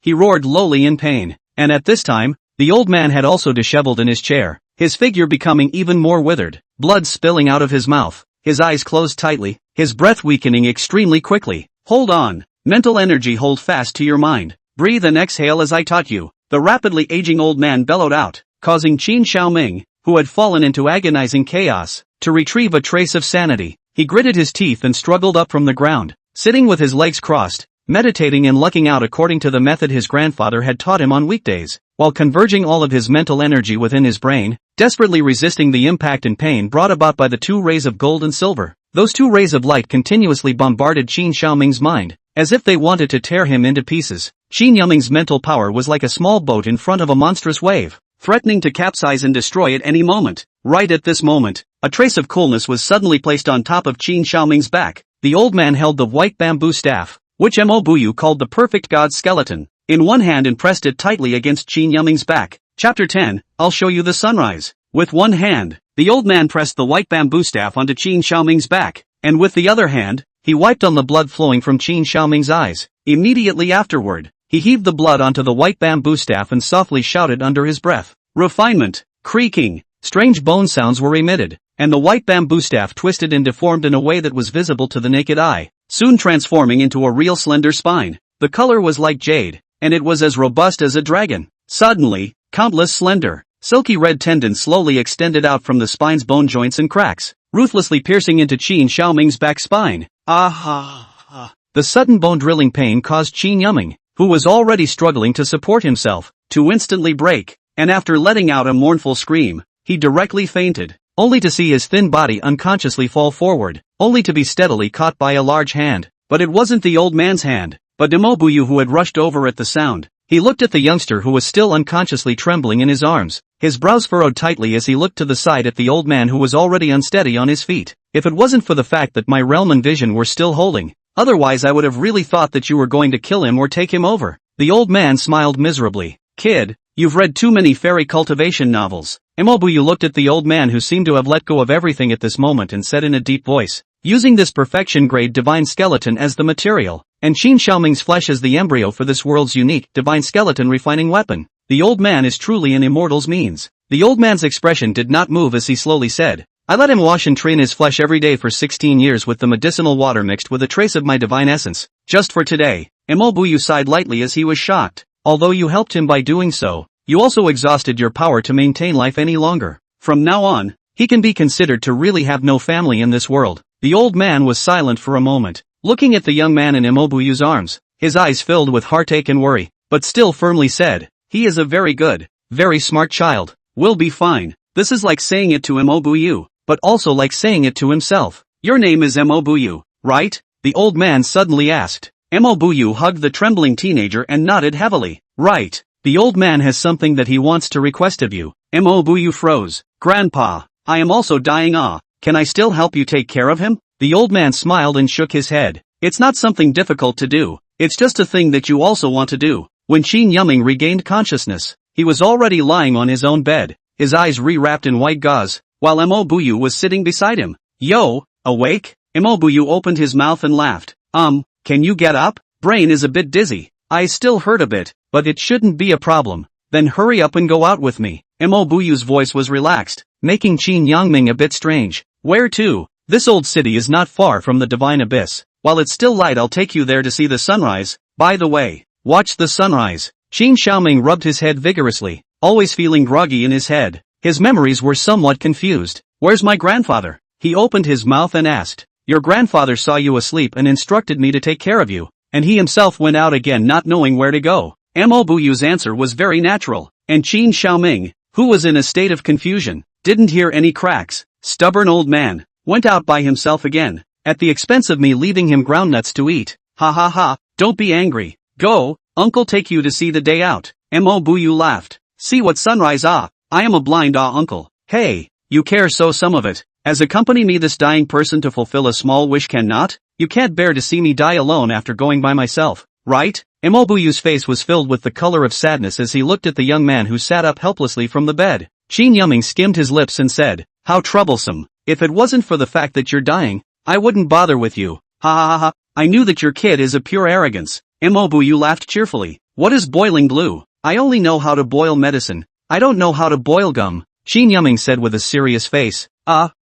A: he roared lowly in pain, and at this time, the old man had also disheveled in his chair, his figure becoming even more withered, blood spilling out of his mouth, his eyes closed tightly, his breath weakening extremely quickly. Hold on, mental energy, hold fast to your mind, breathe and exhale as I taught you, the rapidly aging old man bellowed out, causing Qin Xiaoming, who had fallen into agonizing chaos, to retrieve a trace of sanity. He gritted his teeth and struggled up from the ground, sitting with his legs crossed, meditating and lucking out according to the method his grandfather had taught him on weekdays, while converging all of his mental energy within his brain, desperately resisting the impact and pain brought about by the two rays of gold and silver. Those two rays of light continuously bombarded Qin Xiaoming's mind, as if they wanted to tear him into pieces. Qin Yuming's mental power was like a small boat in front of a monstrous wave, threatening to capsize and destroy at any moment. Right at this moment, a trace of coolness was suddenly placed on top of Qin Xiaoming's back. The old man held the white bamboo staff, which Mobuyu called the perfect god skeleton, in one hand and pressed it tightly against Qin Yuming's back. Chapter 10, I'll show you the sunrise. With one hand, the old man pressed the white bamboo staff onto Qin Xiaoming's back, and with the other hand, he wiped on the blood flowing from Qin Xiaoming's eyes. Immediately afterward, he heaved the blood onto the white bamboo staff and softly shouted under his breath. Refinement, creaking, strange bone sounds were emitted, and the white bamboo staff twisted and deformed in a way that was visible to the naked eye, soon transforming into a real slender spine. The color was like jade, and it was as robust as a dragon. Suddenly, countless slender, silky red tendons slowly extended out from the spine's bone joints and cracks, ruthlessly piercing into Qin Xiaoming's back spine. Ah! The sudden bone-drilling pain caused Qin Yuming, who was already struggling to support himself, to instantly break, and after letting out a mournful scream, he directly fainted, only to see his thin body unconsciously fall forward, only to be steadily caught by a large hand. But it wasn't the old man's hand, but Imobuyu who had rushed over at the sound. He looked at the youngster who was still unconsciously trembling in his arms, his brows furrowed tightly as he looked to the side at the old man who was already unsteady on his feet. If it wasn't for the fact that my realm and vision were still holding, otherwise I would have really thought that you were going to kill him or take him over. The old man smiled miserably. Kid, you've read too many fairy cultivation novels. Imobuyu looked at the old man who seemed to have let go of everything at this moment and said in a deep voice, using this perfection-grade divine skeleton as the material, and Qin Xiaoming's flesh as the embryo for this world's unique divine skeleton refining weapon, the old man is truly an immortal's means. The old man's expression did not move as he slowly said, I let him wash and train his flesh every day for 16 years with the medicinal water mixed with a trace of my divine essence, just for today. Imobuyu sighed lightly as he was shocked. Although you helped him by doing so, you also exhausted your power to maintain life any longer. From now on, he can be considered to really have no family in this world. The old man was silent for a moment, looking at the young man in Imobuyu's arms, his eyes filled with heartache and worry, but still firmly said, he is a very good, very smart child. We'll be fine. This is like saying it to Imobuyu, but also like saying it to himself. Your name is Imobuyu, right? The old man suddenly asked. Imobuyu hugged the trembling teenager and nodded heavily. Right. The old man has something that he wants to request of you. Imobuyu froze. Grandpa, I am also dying. Can I still help you take care of him? The old man smiled and shook his head. It's not something difficult to do. It's just a thing that you also want to do. When Qin Yuming regained consciousness, he was already lying on his own bed, his eyes re-wrapped in white gauze, while Imobuyu was sitting beside him. Yo, awake? Imobuyu opened his mouth and laughed. Can you get up? Brain is a bit dizzy. I still hurt a bit, but it shouldn't be a problem. Then hurry up and go out with me. Imobuyu's voice was relaxed, making Qin Yangming a bit strange. Where to? This old city is not far from the divine abyss. While it's still light I'll take you there to see the sunrise. By the way, watch the sunrise. Qin Xiaoming rubbed his head vigorously, always feeling groggy in his head. His memories were somewhat confused. Where's my grandfather? He opened his mouth and asked. Your grandfather saw you asleep and instructed me to take care of you, and he himself went out again not knowing where to go. Imobuyu's answer was very natural, and Qin Xiaoming, who was in a state of confusion, didn't hear any cracks. Stubborn old man, went out by himself again, at the expense of me leaving him groundnuts to eat. Ha ha ha, don't be angry. Go, uncle take you to see the day out. Imobuyu laughed. See what sunrise? I am a blind uncle. Hey, you care so some of it. As accompany me this dying person to fulfill a small wish cannot? You can't bear to see me die alone after going by myself, right? Imobuyu's face was filled with the color of sadness as he looked at the young man who sat up helplessly from the bed. Qin Yuming skimmed his lips and said, how troublesome. If it wasn't for the fact that you're dying, I wouldn't bother with you. Ha ha ha ha, I knew that your kid is a pure arrogance. Imobuyu laughed cheerfully. What is boiling blue? I only know how to boil medicine. I don't know how to boil gum. Qin Yuming said with a serious face.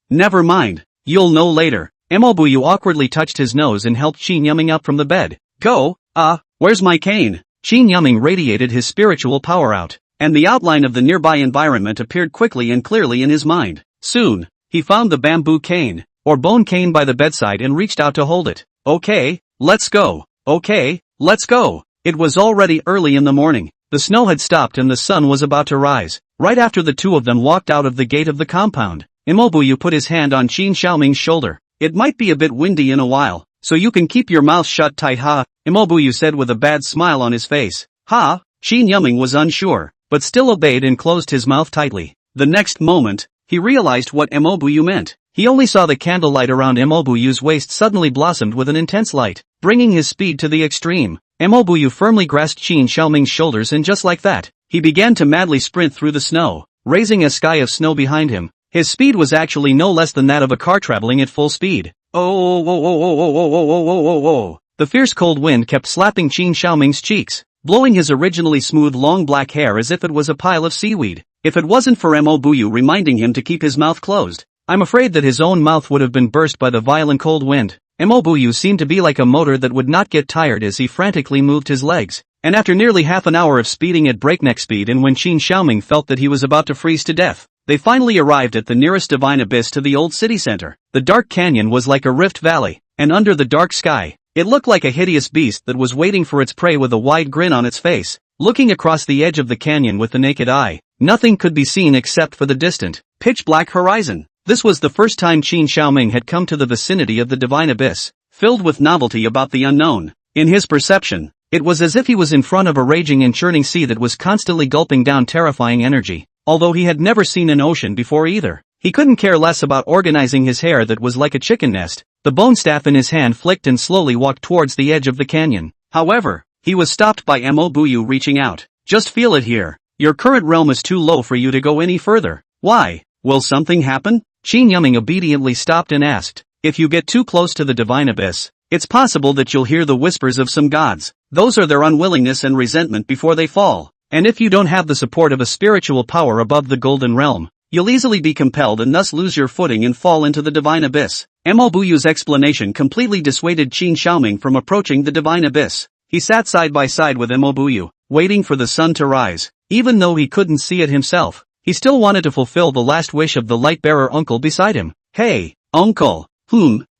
A: Never mind. You'll know later. Imobuyu awkwardly touched his nose and helped Qin Yuming up from the bed. Go, where's my cane? Qin Yuming radiated his spiritual power out, and the outline of the nearby environment appeared quickly and clearly in his mind. Soon, he found the bamboo cane, or bone cane by the bedside and reached out to hold it. Okay, let's go. Okay, let's go. It was already early in the morning. The snow had stopped and the sun was about to rise. Right after the two of them walked out of the gate of the compound, Imobuyu put his hand on Qin Xiaoming's shoulder. It might be a bit windy in a while, so you can keep your mouth shut tight. Imobuyu said with a bad smile on his face. Qin Yuming was unsure, but still obeyed and closed his mouth tightly. The next moment, he realized what Imobuyu meant. He only saw the candlelight around Imobuyu's waist suddenly blossomed with an intense light, bringing his speed to the extreme. Imobuyu firmly grasped Qin Xiaoming's shoulders and just like that, he began to madly sprint through the snow, raising a sky of snow behind him. His speed was actually no less than that of a car traveling at full speed. The fierce cold wind kept slapping Qin Xiaoming's cheeks, blowing his originally smooth long black hair as if it was a pile of seaweed. If it wasn't for Imobuyu reminding him to keep his mouth closed, I'm afraid that his own mouth would have been burst by the violent cold wind. Imobuyu seemed to be like a motor that would not get tired as he frantically moved his legs, and after nearly half an hour of speeding at breakneck speed and when Qin Xiaoming felt that he was about to freeze to death, They finally arrived at the nearest divine abyss to the old city center. The dark canyon was like a rift valley, and under the dark sky, it looked like a hideous beast that was waiting for its prey with a wide grin on its face. Looking across the edge of the canyon with the naked eye, nothing could be seen except for the distant, pitch-black horizon. This was the first time Qin Xiaoming had come to the vicinity of the divine abyss, filled with novelty about the unknown. In his perception, it was as if he was in front of a raging and churning sea that was constantly gulping down terrifying energy. Although he had never seen an ocean before either, he couldn't care less about organizing his hair that was like a chicken nest. The bone staff in his hand flicked and slowly walked towards the edge of the canyon. However, he was stopped by Mo Buyu reaching out. Just feel it here. Your current realm is too low for you to go any further. Why? Will something happen? Qin Yuming obediently stopped and asked. If you get too close to the divine abyss, it's possible that you'll hear the whispers of some gods. Those are their unwillingness and resentment before they fall. And if you don't have the support of a spiritual power above the golden realm, you'll easily be compelled and thus lose your footing and fall into the divine abyss. Mo Buyu's explanation completely dissuaded Qin Xiaoming from approaching the divine abyss. He sat side by side with Mo Buyu, waiting for the sun to rise. Even though he couldn't see it himself, he still wanted to fulfill the last wish of the light-bearer uncle beside him. Hey, uncle.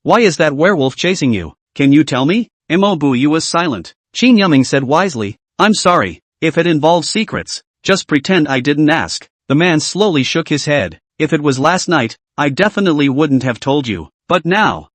A: Why is that werewolf chasing you? Can you tell me? Mo Buyu was silent. Qin Yuming said wisely, I'm sorry, if it involves secrets, just pretend I didn't ask. The man slowly shook his head. If it was last night, I definitely wouldn't have told you. But now,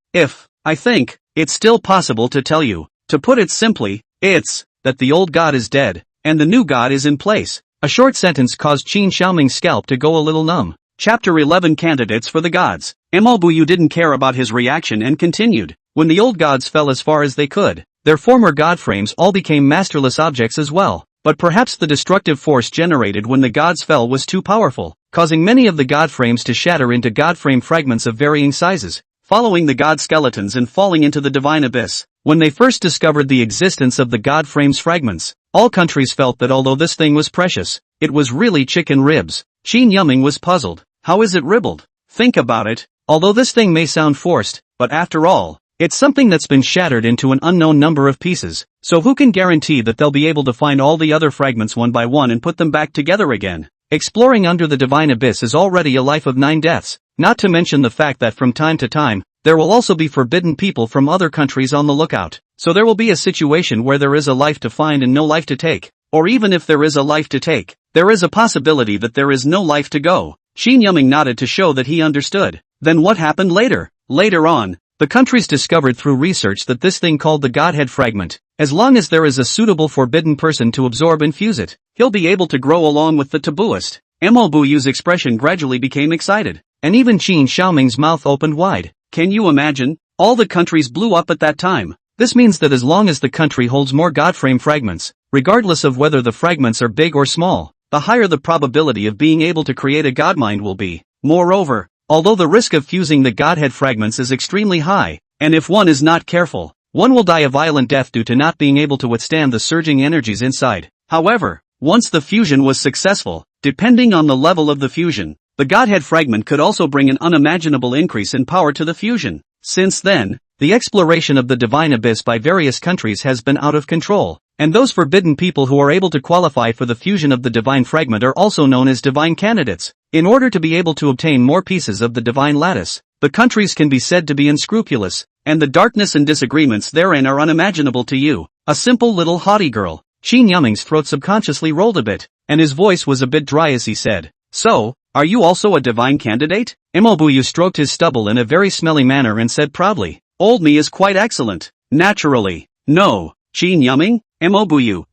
A: I think, it's still possible to tell you. To put it simply, it's that the old god is dead, and the new god is in place. A short sentence caused Qin Xiaoming's scalp to go a little numb. Chapter 11 Candidates for the Gods. Mo Buyu didn't care about his reaction and continued. When the old gods fell as far as they could, their former god frames all became masterless objects as well. But perhaps the destructive force generated when the gods fell was too powerful, causing many of the god frames to shatter into god frame fragments of varying sizes, following the god skeletons and falling into the divine abyss. When they first discovered the existence of the god frames fragments, all countries felt that although this thing was precious, it was really chicken ribs. Qin Yuming was puzzled. How is it ribbled? Think about it. Although this thing may sound forced, but after all, it's something that's been shattered into an unknown number of pieces, so who can guarantee that they'll be able to find all the other fragments one by one and put them back together again? Exploring under the divine abyss is already a life of 9 deaths, not to mention the fact that from time to time, there will also be forbidden people from other countries on the lookout. So there will be a situation where there is a life to find and no life to take. Or even if there is a life to take, there is a possibility that there is no life to go. Qin Yuming nodded to show that he understood. Then what happened later? Later on, the countries discovered through research that this thing called the Godhead Fragment, as long as there is a suitable forbidden person to absorb and fuse it, he'll be able to grow along with the tabooist. Mo Buyu's expression gradually became excited, and even Qin Xiaoming's mouth opened wide. Can you imagine? All the countries blew up at that time. This means that as long as the country holds more godframe fragments, regardless of whether the fragments are big or small, the higher the probability of being able to create a godmind will be. Moreover, although the risk of fusing the godhead fragments is extremely high, and if one is not careful, one will die a violent death due to not being able to withstand the surging energies inside. However, once the fusion was successful, depending on the level of the fusion, the godhead fragment could also bring an unimaginable increase in power to the fusion. Since then, the exploration of the divine abyss by various countries has been out of control, and those forbidden people who are able to qualify for the fusion of the divine fragment are also known as divine candidates. In order to be able to obtain more pieces of the divine lattice, the countries can be said to be unscrupulous, and the darkness and disagreements therein are unimaginable to you, a simple little haughty girl. Qin Yuming's throat subconsciously rolled a bit, and his voice was a bit dry as he said, So, are you also a divine candidate? Mo Buyu stroked his stubble in a very smelly manner and said proudly, Old me is quite excellent. Naturally. No. Qin Yuming? Mo Buyu,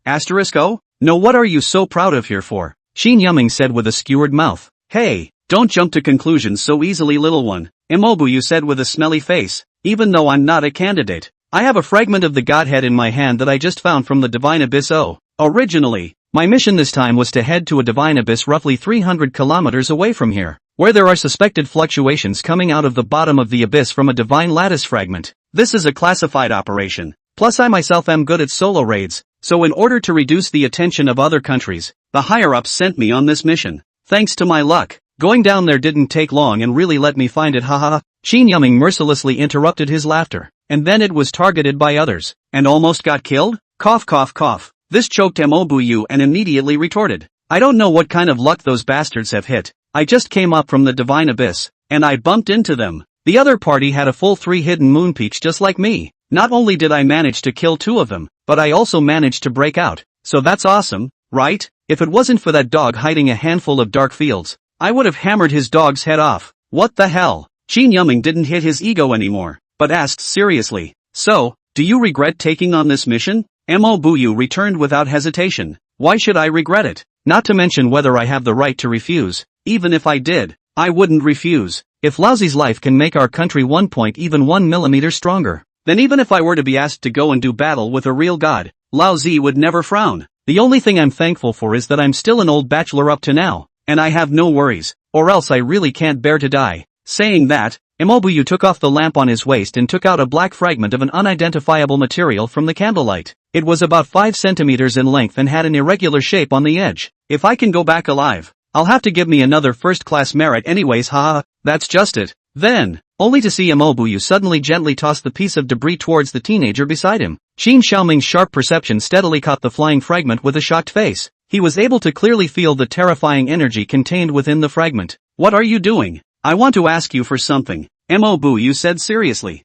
A: *O? No, what are you so proud of here for? Qin Yuming said with a skewered mouth. Hey, don't jump to conclusions so easily, little one. Mo Buyu said with a smelly face. Even though I'm not a candidate, I have a fragment of the Godhead in my hand that I just found from the divine abyss. Originally, my mission this time was to head to a divine abyss roughly 300 kilometers away from here, where there are suspected fluctuations coming out of the bottom of the abyss from a divine lattice fragment. This is a classified operation. Plus I myself am good at solo raids, so in order to reduce the attention of other countries, the higher-ups sent me on this mission. Thanks to my luck, going down there didn't take long and really let me find it, haha. Qin Yuming mercilessly interrupted his laughter, and then it was targeted by others, and almost got killed? Cough cough cough. This choked Mo Buyu and immediately retorted. I don't know what kind of luck those bastards have hit, I just came up from the divine abyss, and I bumped into them. The other party had a full 3 hidden moon peaks just like me. Not only did I manage to kill 2 of them, but I also managed to break out. So that's awesome, right? If it wasn't for that dog hiding a handful of dark fields, I would have hammered his dog's head off. What the hell? Qin Yuming didn't hit his ego anymore, but asked seriously. So, do you regret taking on this mission? Mo Buyu returned without hesitation. Why should I regret it? Not to mention whether I have the right to refuse. Even if I did, I wouldn't refuse. If Laozi's life can make our country 1 millimeter stronger, then even if I were to be asked to go and do battle with a real god, Laozi would never frown. The only thing I'm thankful for is that I'm still an old bachelor up to now, and I have no worries, or else I really can't bear to die. Saying that, Imobuyu took off the lamp on his waist and took out a black fragment of an unidentifiable material from the candlelight. It was about 5 centimeters in length and had an irregular shape on the edge. If I can go back alive, I'll have to give me another first-class merit anyways, haha, that's just it. Then, only to see Imobuyu suddenly gently toss the piece of debris towards the teenager beside him. Qin Xiaoming's sharp perception steadily caught the flying fragment with a shocked face. He was able to clearly feel the terrifying energy contained within the fragment. What are you doing? I want to ask you for something, Imobuyu said seriously.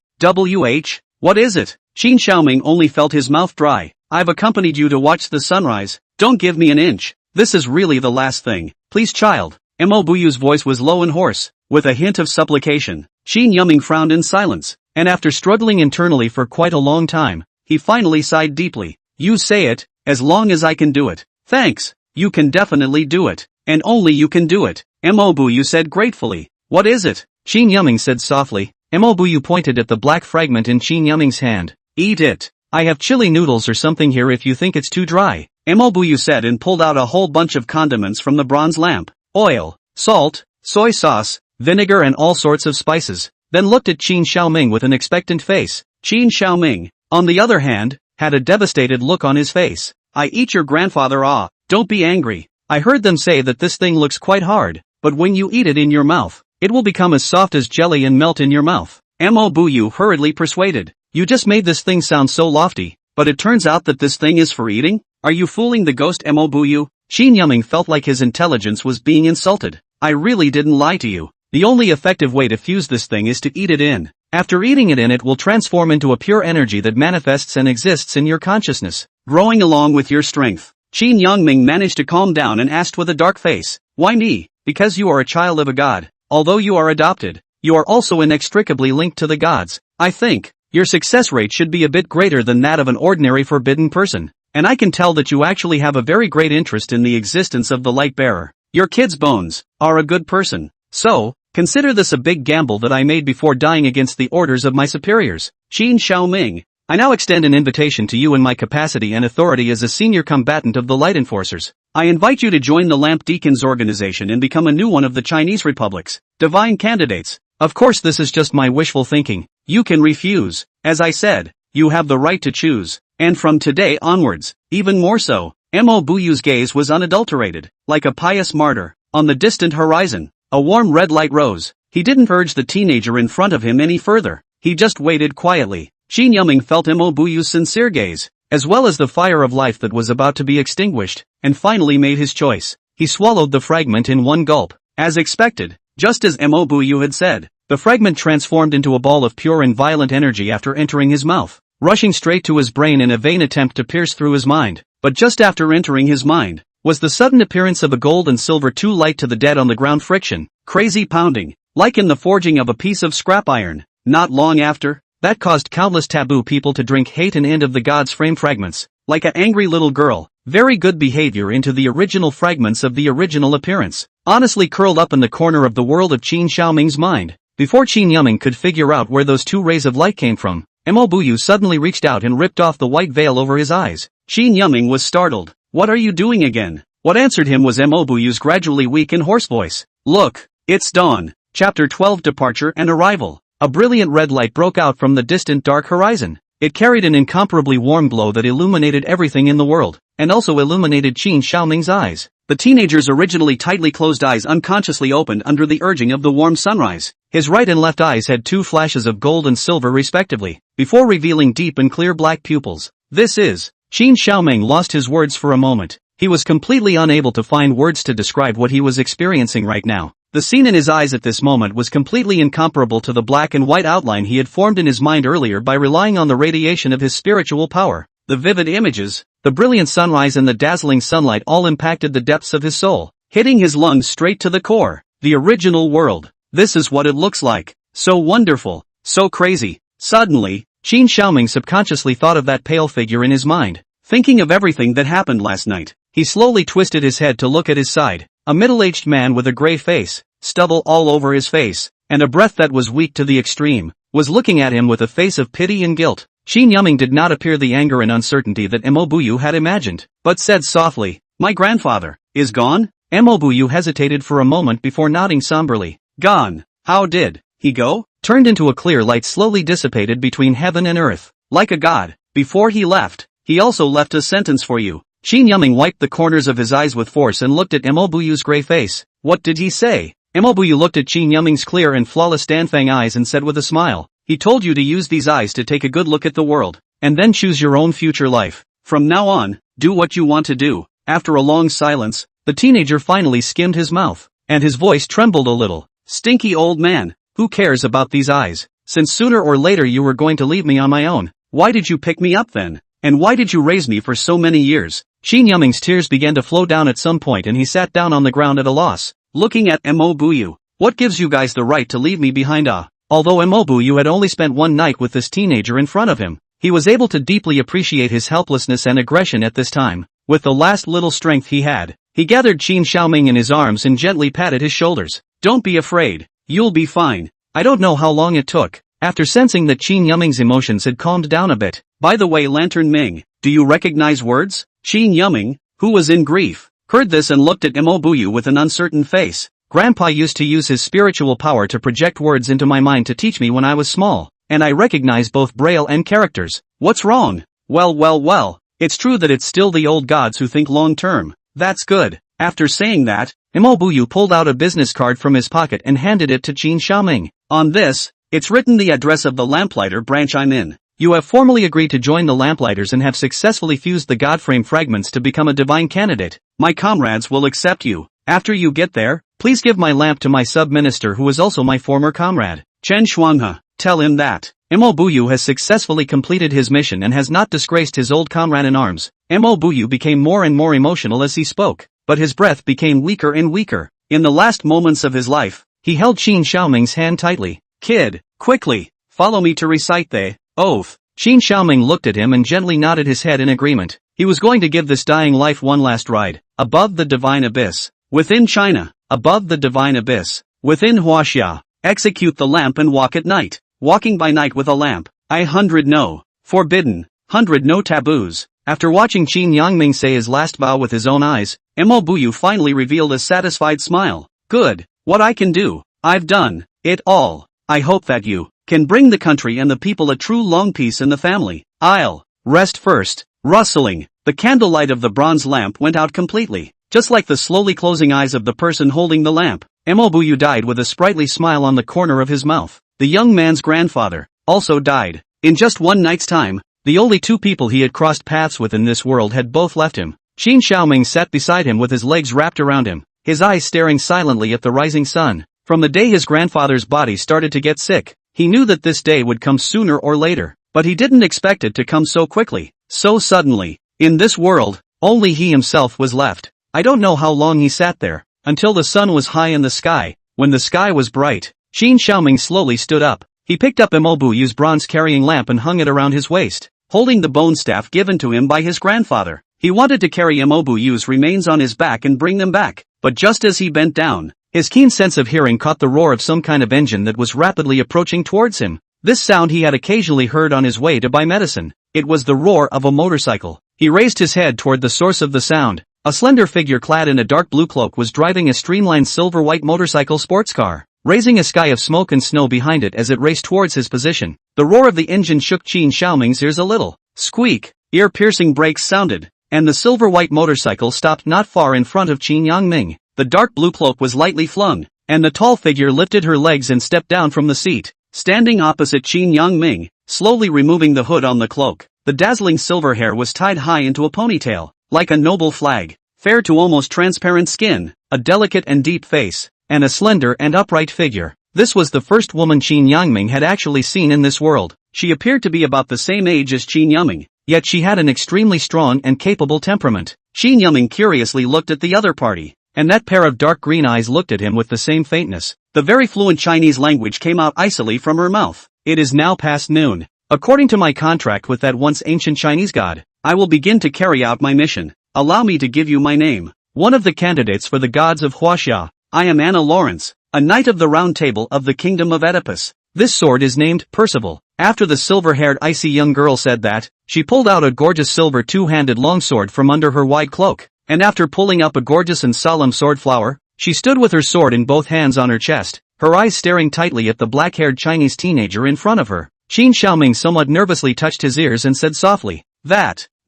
A: What is it? Qin Xiaoming only felt his mouth dry. I've accompanied you to watch the sunrise. Don't give me an inch. This is really the last thing. Please, child. Imobuyu's voice was low and hoarse, with a hint of supplication. Qin Yuming frowned in silence, and after struggling internally for quite a long time, he finally sighed deeply. You say it, as long as I can do it. Thanks. You can definitely do it. And only you can do it. Imobuyu said gratefully. What is it? Qin Yuming said softly. Imobuyu pointed at the black fragment in Qin Yuming's hand. Eat it. I have chili noodles or something here if you think it's too dry. Imobuyu said and pulled out a whole bunch of condiments from the bronze lamp. Oil, salt, soy sauce, vinegar and all sorts of spices. Then looked at Qin Xiaoming with an expectant face. Qin Xiaoming, on the other hand, had a devastated look on his face. I eat your grandfather. Don't be angry. I heard them say that this thing looks quite hard, but when you eat it in your mouth, it will become as soft as jelly and melt in your mouth. Imobuyu hurriedly persuaded. You just made this thing sound so lofty, but it turns out that this thing is for eating? Are you fooling the ghost, Imobuyu? Qin Yuming felt like his intelligence was being insulted. I really didn't lie to you. The only effective way to fuse this thing is to eat it in. After eating it in, it will transform into a pure energy that manifests and exists in your consciousness, growing along with your strength. Qin Yongming managed to calm down and asked with a dark face. Why me? Because you are a child of a god. Although you are adopted, you are also inextricably linked to the gods. I think your success rate should be a bit greater than that of an ordinary forbidden person. And I can tell that you actually have a very great interest in the existence of the light bearer. Your kid's bones are a good person. So, consider this a big gamble that I made before dying against the orders of my superiors. Qin Xiaoming, I now extend an invitation to you in my capacity and authority as a senior combatant of the Light Enforcers. I invite you to join the Lamp Deacons organization and become a new one of the Chinese Republic's divine candidates. Of course, this is just my wishful thinking. You can refuse. As I said, you have the right to choose. And from today onwards, even more so. Imobuyu's gaze was unadulterated, like a pious martyr. On the distant horizon, a warm red light rose. He didn't urge the teenager in front of him any further. He just waited quietly. Qin Yuming felt Imobuyu's sincere gaze, as well as the fire of life that was about to be extinguished, and finally made his choice. He swallowed the fragment in one gulp. As expected, just as Imobuyu had said, the fragment transformed into a ball of pure and violent energy after entering his mouth, rushing straight to his brain in a vain attempt to pierce through his mind. But just after entering his mind, was the sudden appearance of a gold and silver too light to the dead on the ground friction, crazy pounding, like in the forging of a piece of scrap iron. Not long after, that caused countless taboo people to drink hate and end of the gods' frame fragments, like a angry little girl, very good behavior into the original fragments of the original appearance, honestly curled up in the corner of the world of Qin Xiaoming's mind. Before Qin Yuming could figure out where those two rays of light came from, Imobuyu suddenly reached out and ripped off the white veil over his eyes. Qin Yuming was startled. What are you doing again? What answered him was Imobuyu's gradually weak and hoarse voice. Look, it's dawn. Chapter 12 Departure and Arrival. A brilliant red light broke out from the distant dark horizon. It carried an incomparably warm glow that illuminated everything in the world, and also illuminated Qin Xiaoming's eyes. The teenager's originally tightly closed eyes unconsciously opened under the urging of the warm sunrise. His right and left eyes had two flashes of gold and silver respectively, before revealing deep and clear black pupils. This is... Qin Xiaoming lost his words for a moment. He was completely unable to find words to describe what he was experiencing right now. The scene in his eyes at this moment was completely incomparable to the black and white outline he had formed in his mind earlier by relying on the radiation of his spiritual power. The vivid images, the brilliant sunrise and the dazzling sunlight all impacted the depths of his soul, hitting his lungs straight to the core. The original world. This is what it looks like. So wonderful. So crazy. Suddenly, Qin Xiaoming subconsciously thought of that pale figure in his mind. Thinking of everything that happened last night, he slowly twisted his head to look at his side. A middle-aged man with a gray face, stubble all over his face, and a breath that was weak to the extreme, was looking at him with a face of pity and guilt. Qin Yuming did not appear the anger and uncertainty that Mo Buyu had imagined, but said softly, "My grandfather is gone?" Mo Buyu hesitated for a moment before nodding somberly. "Gone. How did he go?" Turned into a clear light slowly dissipated between heaven and earth. "Like a god. Before he left, he also left a sentence for you." Qin Yuming wiped the corners of his eyes with force and looked at Mo Buyu's gray face. "What did he say?" Mo Buyu looked at Qin Yuming's clear and flawless Danfang eyes and said with a smile, "He told you to use these eyes to take a good look at the world, and then choose your own future life. From now on, do what you want to do." After a long silence, the teenager finally skimmed his mouth, and his voice trembled a little. "Stinky old man, who cares about these eyes? Since sooner or later you were going to leave me on my own, why did you pick me up then? And why did you raise me for so many years?" Qin Yuming's tears began to flow down at some point and he sat down on the ground at a loss, looking at Mo Buyu. "What gives you guys the right to leave me behind?" Although Mo Buyu had only spent one night with this teenager in front of him, he was able to deeply appreciate his helplessness and aggression at this time. With the last little strength he had, he gathered Qin Xiaoming in his arms and gently patted his shoulders. "Don't be afraid. You'll be fine." I don't know how long it took. After sensing that Qin Yuming's emotions had calmed down a bit. "By the way, Lantern Ming, do you recognize words?" Qin Yuming, who was in grief, heard this and looked at Mo Buyu with an uncertain face. "Grandpa used to use his spiritual power to project words into my mind to teach me when I was small, and I recognize both braille and characters. What's wrong?" Well, it's true that it's still the old gods who think long term." "That's good." After saying that, Mo Buyu pulled out a business card from his pocket and handed it to Qin Xiaoming. "On this, it's written the address of the lamplighter branch I'm in. You have formally agreed to join the Lamplighters and have successfully fused the Godframe fragments to become a divine candidate. My comrades will accept you. After you get there, please give my lamp to my sub-minister who is also my former comrade, Chen Shuanghe. Tell him that Mo Buyu has successfully completed his mission and has not disgraced his old comrade in arms." Mo Buyu became more and more emotional as he spoke, but his breath became weaker and weaker. In the last moments of his life, he held Qin Xiaoming's hand tightly. "Kid, quickly, follow me to recite the oath." Qin Xiaoming looked at him and gently nodded his head in agreement. He was going to give this dying life one last ride. Above the divine abyss. Within China. Above the divine abyss. Within Huaxia. Execute the lamp and walk at night. Walking by night with a lamp. 100 no. Forbidden. 100 no taboos. After watching Qin Yangming say his last vow with his own eyes, Mo Buyu finally revealed a satisfied smile. "Good. What I can do, I've done it all. I hope that you can bring the country and the people a true long peace in the family. I'll rest first." Rustling, the candlelight of the bronze lamp went out completely, just like the slowly closing eyes of the person holding the lamp. Mo Buyu died with a sprightly smile on the corner of his mouth. The young man's grandfather also died. In just one night's time, the only two people he had crossed paths with in this world had both left him. Qin Xiaoming sat beside him with his legs wrapped around him, his eyes staring silently at the rising sun. From the day his grandfather's body started to get sick, he knew that this day would come sooner or later, but he didn't expect it to come so quickly, so suddenly. In this world, only he himself was left. I don't know how long he sat there, until the sun was high in the sky. When the sky was bright, Qin Xiaoming slowly stood up. He picked up Mo Buyu's bronze-carrying lamp and hung it around his waist, holding the bone staff given to him by his grandfather. He wanted to carry Mo Buyu's remains on his back and bring them back, but just as he bent down, his keen sense of hearing caught the roar of some kind of engine that was rapidly approaching towards him. This sound he had occasionally heard on his way to buy medicine. It was the roar of a motorcycle. He raised his head toward the source of the sound. A slender figure clad in a dark blue cloak was driving a streamlined silver-white motorcycle sports car, raising a sky of smoke and snow behind it as it raced towards his position. The roar of the engine shook Qin Xiaoming's ears a little. Squeak, ear-piercing brakes sounded, and the silver-white motorcycle stopped not far in front of Qin Yangming. The dark blue cloak was lightly flung, and the tall figure lifted her legs and stepped down from the seat. Standing opposite Qin Yangming, slowly removing the hood on the cloak, the dazzling silver hair was tied high into a ponytail, like a noble flag. fair to almost transparent skin, a delicate and deep face, and a slender and upright figure. This was the first woman Qin Yangming had actually seen in this world. She appeared to be about the same age as Qin Yangming, yet she had an extremely strong and capable temperament. Qin Yangming curiously looked at the other party, and that pair of dark green eyes looked at him with the same faintness. The very fluent Chinese language came out icily from her mouth. It is now past noon. According to my contract with that once ancient Chinese god, I will begin to carry out my mission. Allow me to give you my name. One of the candidates for the gods of Huaxia. I am Anna Lawrence, a knight of the Round Table of the Kingdom of Oedipus. This sword is named Percival, after the silver-haired icy young girl said that. She pulled out a gorgeous silver two-handed longsword from under her wide cloak, and after pulling up a gorgeous and solemn sword flower, she stood with her sword in both hands on her chest, her eyes staring tightly at the black-haired Chinese teenager in front of her. Qin Xiaoming somewhat nervously touched his ears and said softly,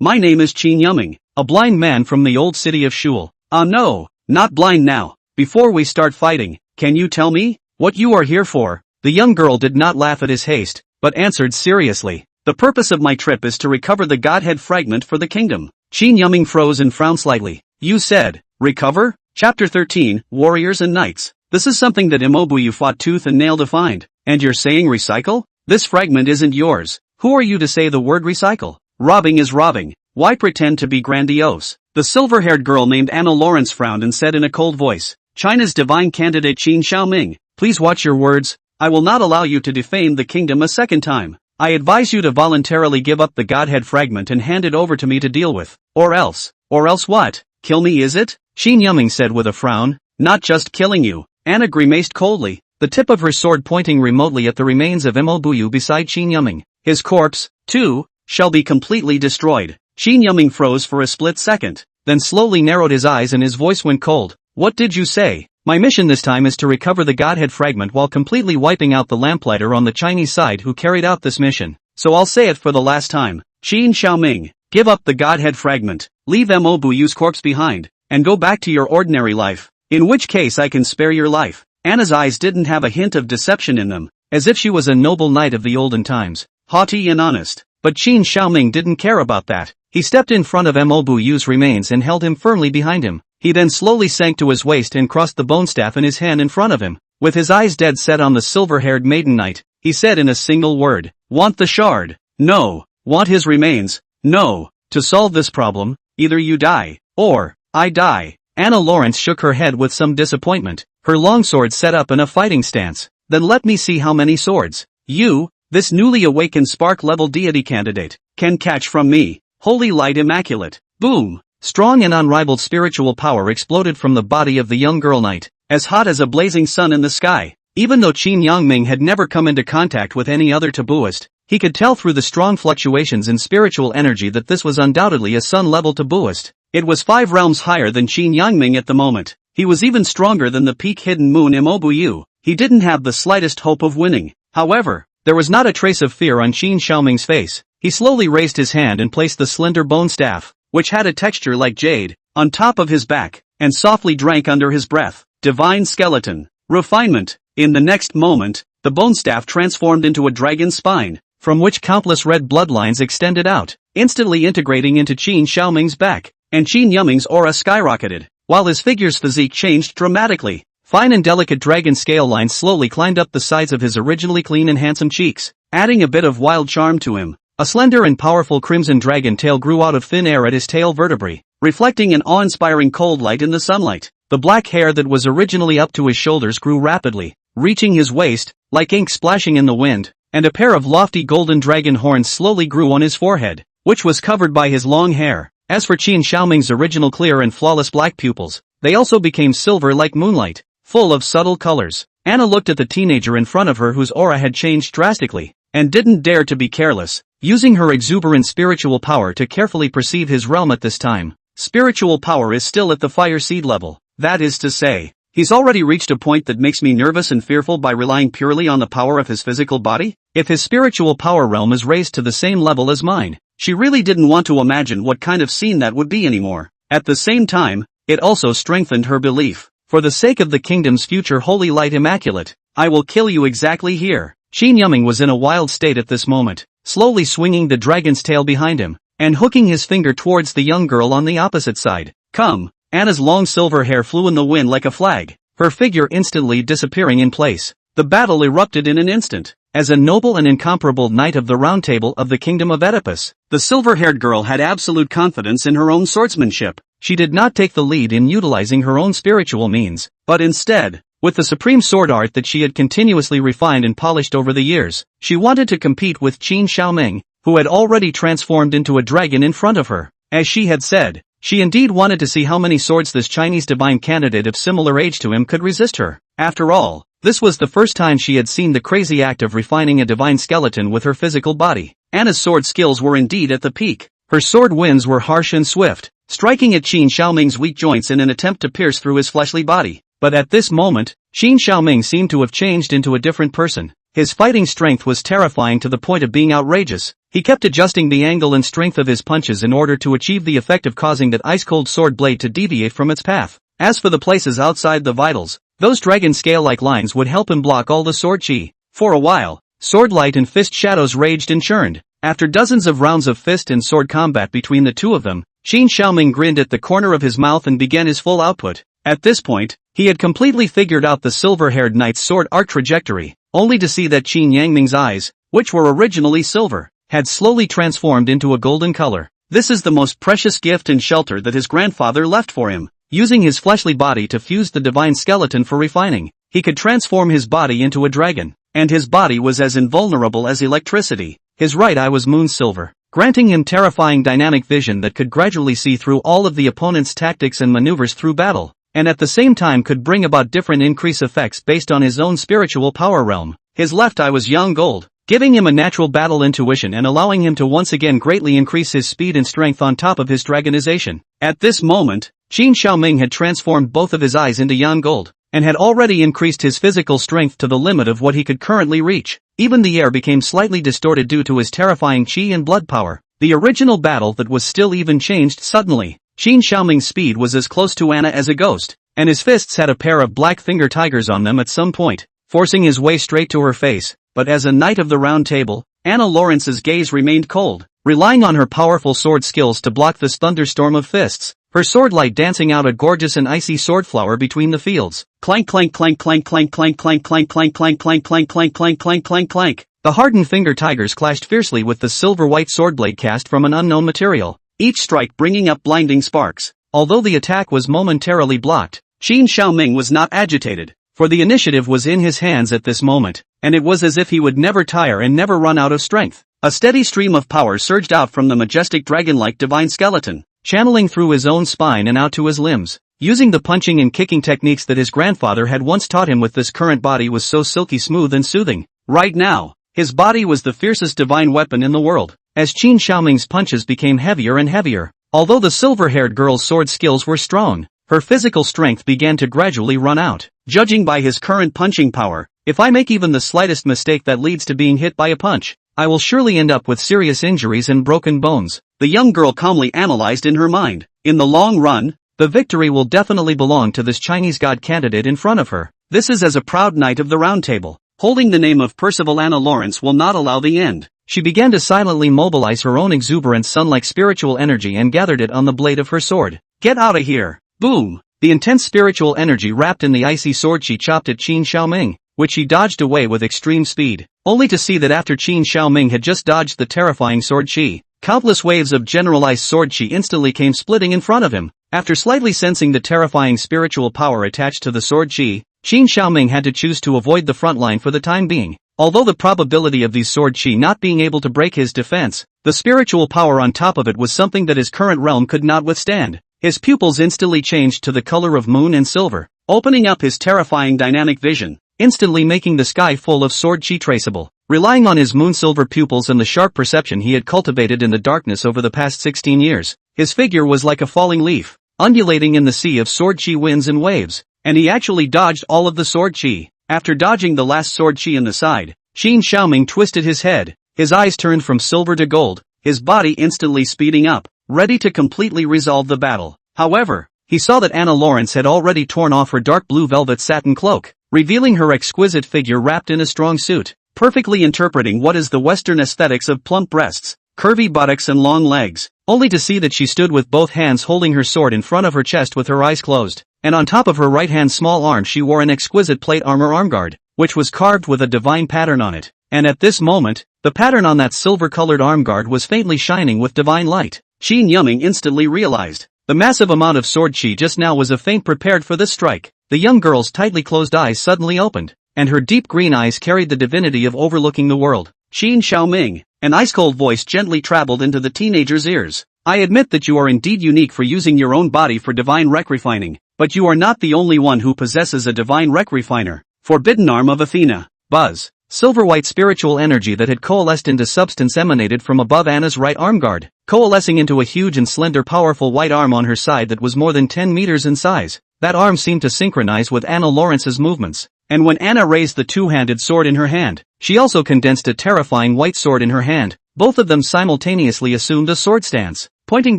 A: My name is Qin Yangming, a blind man from the old city of Shul. No, not blind now. Before we start fighting, can you tell me what you are here for? The young girl did not laugh at his haste, but answered seriously. The purpose of my trip is to recover the Godhead fragment for the kingdom. Qin Yangming froze and frowned slightly. You said, recover? Chapter 13, Warriors and Knights. This is something that Imobuyu fought tooth and nail to find. And you're saying recycle? This fragment isn't yours. Who are you to say the word recycle? Robbing is robbing. Why pretend to be grandiose? The silver-haired girl named Anna Lawrence frowned and said in a cold voice, China's divine candidate Qin Xiaoming, please watch your words. I will not allow you to defame the kingdom a second time. I advise you to voluntarily give up the Godhead fragment and hand it over to me to deal with. Or else what? Kill me is it? Qin Yangming said with a frown. Not just killing you. Anna grimaced coldly, the tip of her sword pointing remotely at the remains of Imobuyu beside Qin Yangming. His corpse, too, shall be completely destroyed. Qin Yangming froze for a split second, then slowly narrowed his eyes and his voice went cold. What did you say? My mission this time is to recover the Godhead fragment while completely wiping out the lamplighter on the Chinese side who carried out this mission. So I'll say it for the last time. Qin Xiaoming, give up the Godhead fragment, leave Mobuyu's corpse behind, and go back to your ordinary life. In which case I can spare your life. Anna's eyes didn't have a hint of deception in them, as if she was a noble knight of the olden times, haughty and honest. But Qin Xiaoming didn't care about that. He stepped in front of Mobuyu's remains and held him firmly behind him. He then slowly sank to his waist and crossed the bone staff in his hand in front of him. With his eyes dead set on the silver-haired maiden knight, he said in a single word, Want the shard? No. Want his remains? No. To solve this problem, either you die, or I die. Anna Lawrence shook her head with some disappointment, her longsword set up in a fighting stance. Then let me see how many swords you, this newly awakened spark-level deity candidate, can catch from me. Holy light immaculate. Boom! Strong and unrivaled spiritual power exploded from the body of the young girl knight, as hot as a blazing sun in the sky. Even though Qin Yangming had never come into contact with any other tabuist, he could tell through the strong fluctuations in spiritual energy that this was undoubtedly a sun-level tabuist. It was 5 realms higher than Qin Yangming at the moment. He was even stronger than the peak hidden moon Imobuyu. He didn't have the slightest hope of winning. However, there was not a trace of fear on Qin Xiaoming's face. He slowly raised his hand and placed the slender bone staff, which had a texture like jade, on top of his back, and softly drank under his breath. Divine skeleton. Refinement. In the next moment, the bone staff transformed into a dragon's spine, from which countless red bloodlines extended out, instantly integrating into Qin Xiaoming's back, and Qin Yangming's aura skyrocketed, while his figure's physique changed dramatically. Fine and delicate dragon scale lines slowly climbed up the sides of his originally clean and handsome cheeks, adding a bit of wild charm to him. A slender and powerful crimson dragon tail grew out of thin air at his tail vertebrae, reflecting an awe-inspiring cold light in the sunlight. The black hair that was originally up to his shoulders grew rapidly, reaching his waist, like ink splashing in the wind, and a pair of lofty golden dragon horns slowly grew on his forehead, which was covered by his long hair. As for Qin Xiaoming's original clear and flawless black pupils, they also became silver like moonlight, full of subtle colors. Anna looked at the teenager in front of her whose aura had changed drastically, and didn't dare to be careless, using her exuberant spiritual power to carefully perceive his realm at this time. Spiritual power is still at the fire seed level. That is to say, he's already reached a point that makes me nervous and fearful by relying purely on the power of his physical body. If his spiritual power realm is raised to the same level as mine, she really didn't want to imagine what kind of scene that would be anymore. At the same time, it also strengthened her belief. For the sake of the kingdom's future holy light immaculate, I will kill you exactly here. Qin Yangming was in a wild state at this moment, slowly swinging the dragon's tail behind him, and hooking his finger towards the young girl on the opposite side. Come, Anna's long silver hair flew in the wind like a flag, her figure instantly disappearing in place. The battle erupted in an instant. As a noble and incomparable knight of the Round Table of the Kingdom of Oedipus, the silver-haired girl had absolute confidence in her own swordsmanship. She did not take the lead in utilizing her own spiritual means, but instead, with the supreme sword art that she had continuously refined and polished over the years, she wanted to compete with Qin Xiaoming, who had already transformed into a dragon in front of her. As she had said, she indeed wanted to see how many swords this Chinese divine candidate of similar age to him could resist her. After all, this was the first time she had seen the crazy act of refining a divine skeleton with her physical body. Anna's sword skills were indeed at the peak. Her sword winds were harsh and swift, striking at Qin Xiaoming's weak joints in an attempt to pierce through his fleshly body. But at this moment, Qin Xiaoming seemed to have changed into a different person. His fighting strength was terrifying to the point of being outrageous. He kept adjusting the angle and strength of his punches in order to achieve the effect of causing that ice-cold sword blade to deviate from its path. As for the places outside the vitals, those dragon scale-like lines would help him block all the sword chi. For a while, sword light and fist shadows raged and churned. After dozens of rounds of fist and sword combat between the two of them, Qin Xiaoming grinned at the corner of his mouth and began his full output. At this point, he had completely figured out the silver-haired knight's sword art trajectory, only to see that Qin Yangming's eyes, which were originally silver, had slowly transformed into a golden color. This is the most precious gift and shelter that his grandfather left for him. Using his fleshly body to fuse the divine skeleton for refining, he could transform his body into a dragon, and his body was as invulnerable as electricity. His right eye was moon silver, granting him terrifying dynamic vision that could gradually see through all of the opponent's tactics and maneuvers through battle, and at the same time could bring about different increase effects based on his own spiritual power realm. His left eye was young gold, giving him a natural battle intuition and allowing him to once again greatly increase his speed and strength on top of his dragonization. At this moment, Qin Xiaoming had transformed both of his eyes into yang gold, and had already increased his physical strength to the limit of what he could currently reach. Even the air became slightly distorted due to his terrifying qi and blood power. The original battle that was still even changed suddenly. Qin Xiaoming's speed was as close to Anna as a ghost, and his fists had a pair of black finger tigers on them at some point, forcing his way straight to her face. But as a knight of the Round Table, Anna Lawrence's gaze remained cold, relying on her powerful sword skills to block this thunderstorm of fists. Her sword light dancing out a gorgeous and icy sword flower between the fields. Clank clank clank clank clank clank clank clank clank clank clank clank clank clank clank clank clank. The hardened finger tigers clashed fiercely with the silver-white sword blade cast from an unknown material, each strike bringing up blinding sparks. Although the attack was momentarily blocked, Qin Xiaoming was not agitated, for the initiative was in his hands at this moment, and it was as if he would never tire and never run out of strength. A steady stream of power surged out from the majestic dragon-like divine skeleton, channeling through his own spine and out to his limbs. Using the punching and kicking techniques that his grandfather had once taught him with this current body was so silky smooth and soothing. Right now, his body was the fiercest divine weapon in the world, as Qin Xiaoming's punches became heavier and heavier. Although the silver-haired girl's sword skills were strong, her physical strength began to gradually run out. Judging by his current punching power, if I make even the slightest mistake that leads to being hit by a punch, I will surely end up with serious injuries and broken bones, the young girl calmly analyzed in her mind. In the long run, the victory will definitely belong to this Chinese god candidate in front of her. This is as a proud knight of the Round Table, holding the name of Percival Anna Lawrence will not allow the end. She began to silently mobilize her own exuberant sun-like spiritual energy and gathered it on the blade of her sword. Get out of here! Boom! The intense spiritual energy wrapped in the icy sword she chopped at Qin Xiaoming, which he dodged away with extreme speed, only to see that after Qin Xiaoming had just dodged the terrifying sword chi, countless waves of generalized sword chi instantly came splitting in front of him. After slightly sensing the terrifying spiritual power attached to the sword chi, Qin Xiaoming had to choose to avoid the front line for the time being. Although the probability of these sword chi not being able to break his defense, the spiritual power on top of it was something that his current realm could not withstand. His pupils instantly changed to the color of moon and silver, opening up his terrifying dynamic vision, instantly making the sky full of sword chi traceable. Relying on his moon-silver pupils and the sharp perception he had cultivated in the darkness over the past 16 years, his figure was like a falling leaf, undulating in the sea of sword chi winds and waves, and he actually dodged all of the sword chi. After dodging the last sword chi in the side, Qin Xiaoming twisted his head, his eyes turned from silver to gold, his body instantly speeding up, ready to completely resolve the battle. However, he saw that Anna Lawrence had already torn off her dark blue velvet satin cloak, revealing her exquisite figure wrapped in a strong suit, perfectly interpreting what is the Western aesthetics of plump breasts, curvy buttocks and long legs. only to see that she stood with both hands holding her sword in front of her chest with her eyes closed, and on top of her right hand's small arm she wore an exquisite plate armor armguard, which was carved with a divine pattern on it, and at this moment, the pattern on that silver-colored armguard was faintly shining with divine light. Qin Yuming instantly realized, the massive amount of sword chi just now was a feint prepared for this strike. The young girl's tightly closed eyes suddenly opened, and her deep green eyes carried the divinity of overlooking the world. Qin Xiaoming, an ice-cold voice gently traveled into the teenager's ears. I admit that you are indeed unique for using your own body for divine rec refining, but you are not the only one who possesses a divine rec refiner. Forbidden arm of Athena. Buzz. Silver-white spiritual energy that had coalesced into substance emanated from above Anna's right armguard, coalescing into a huge and slender powerful white arm on her side that was more than 10 meters in size. That arm seemed to synchronize with Anna Lawrence's movements, and when Anna raised the two-handed sword in her hand, she also condensed a terrifying white sword in her hand. Both of them simultaneously assumed a sword stance, pointing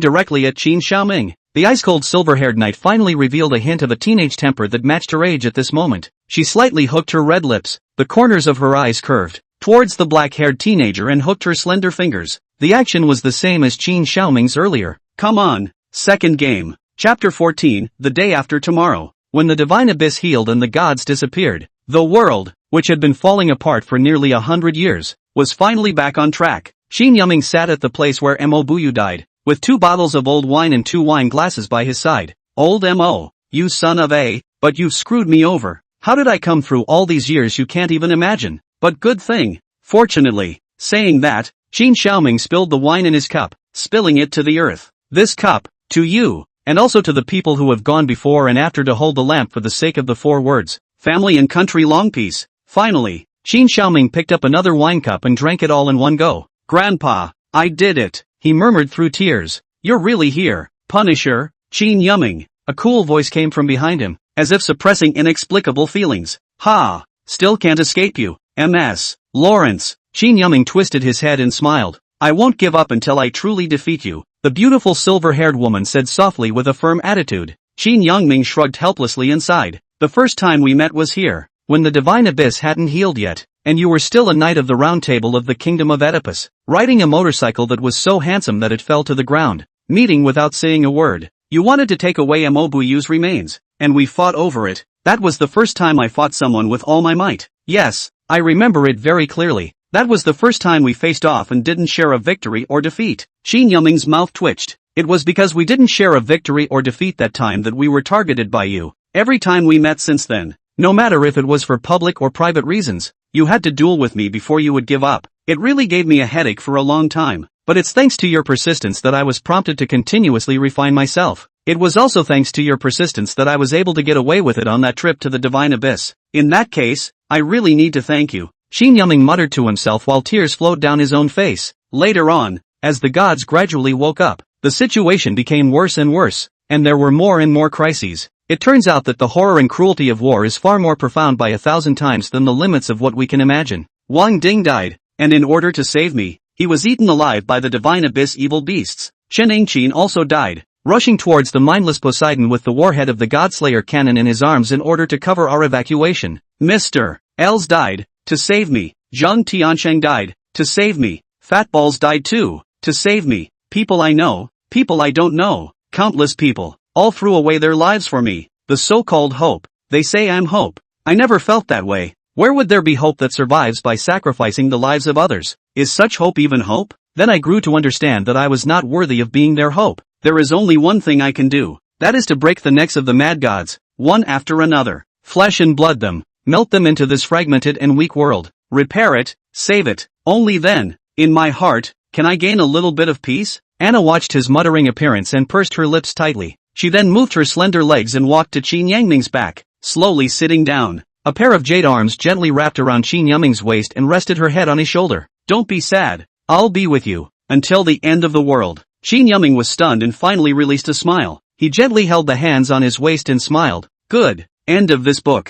A: directly at Qin Xiaoming. The ice-cold silver-haired knight finally revealed a hint of a teenage temper that matched her age at this moment. She slightly hooked her red lips, the corners of her eyes curved towards the black-haired teenager and hooked her slender fingers. The action was the same as Qin Xiaoming's earlier. Come on. Second game. Chapter 14, The Day After Tomorrow. When the divine abyss healed and the gods disappeared, the world, which had been falling apart for nearly 100 years, was finally back on track. Qin Yuming sat at the place where Mo Buyu died, with 2 bottles of old wine and 2 wine glasses by his side. Old Mo, you son of a, but you've screwed me over. How did I come through all these years you can't even imagine, but good thing. Fortunately, saying that, Qin Xiaoming spilled the wine in his cup, spilling it to the earth. This cup, to you, and also to the people who have gone before and after to hold the lamp for the sake of the 4 words, family and country long peace. Finally, Qin Xiaoming picked up another wine cup and drank it all in one go. Grandpa, I did it, he murmured through tears. You're really here, Punisher, Qin Yuming. A cool voice came from behind him, as if suppressing inexplicable feelings. Ha! Still can't escape you, MS. Lawrence. Qin Yuming twisted his head and smiled. I won't give up until I truly defeat you, the beautiful silver-haired woman said softly with a firm attitude. Qin Yuming shrugged helplessly and sighed. The first time we met was here, when the divine abyss hadn't healed yet, and you were still a knight of the round table of the kingdom of Oedipus, riding a motorcycle that was so handsome that it fell to the ground, meeting without saying a word. You wanted to take away Mo Buyu's remains, and we fought over it. That was the first time I fought someone with all my might. Yes, I remember it very clearly. That was the first time we faced off and didn't share a victory or defeat. Qin Yuming's mouth twitched. It was because we didn't share a victory or defeat that time that we were targeted by you. Every time we met since then, no matter if it was for public or private reasons, you had to duel with me before you would give up. It really gave me a headache for a long time, but it's thanks to your persistence that I was prompted to continuously refine myself. It was also thanks to your persistence that I was able to get away with it on that trip to the divine abyss. In that case, I really need to thank you. Qin Yuming muttered to himself while tears flowed down his own face. Later on, as the gods gradually woke up, the situation became worse and worse, and there were more and more crises. It turns out that the horror and cruelty of war is far more profound by 1,000 times than the limits of what we can imagine. Wang Ding died, and in order to save me, he was eaten alive by the divine abyss evil beasts. Chen Yingqin also died, rushing towards the mindless Poseidon with the warhead of the Godslayer cannon in his arms in order to cover our evacuation. Mr. Els died, to save me. Zhang Tiansheng died, to save me. Fatballs died too, to save me. People I know, people I don't know, countless people, all threw away their lives for me. The so-called hope. They say I'm hope. I never felt that way. Where would there be hope that survives by sacrificing the lives of others? Is such hope even hope? Then I grew to understand that I was not worthy of being their hope. There is only one thing I can do. That is to break the necks of the mad gods, one after another. Flesh and blood them. Melt them into this fragmented and weak world. Repair it, save it. Only then, in my heart, can I gain a little bit of peace? Anna watched his muttering appearance and pursed her lips tightly. She then moved her slender legs and walked to Qin Yangming's back, slowly sitting down. A pair of jade arms gently wrapped around Qin Yangming's waist and rested her head on his shoulder. Don't be sad. I'll be with you, until the end of the world. Qin Yangming was stunned and finally released a smile. He gently held the hands on his waist and smiled. Good. End of this book.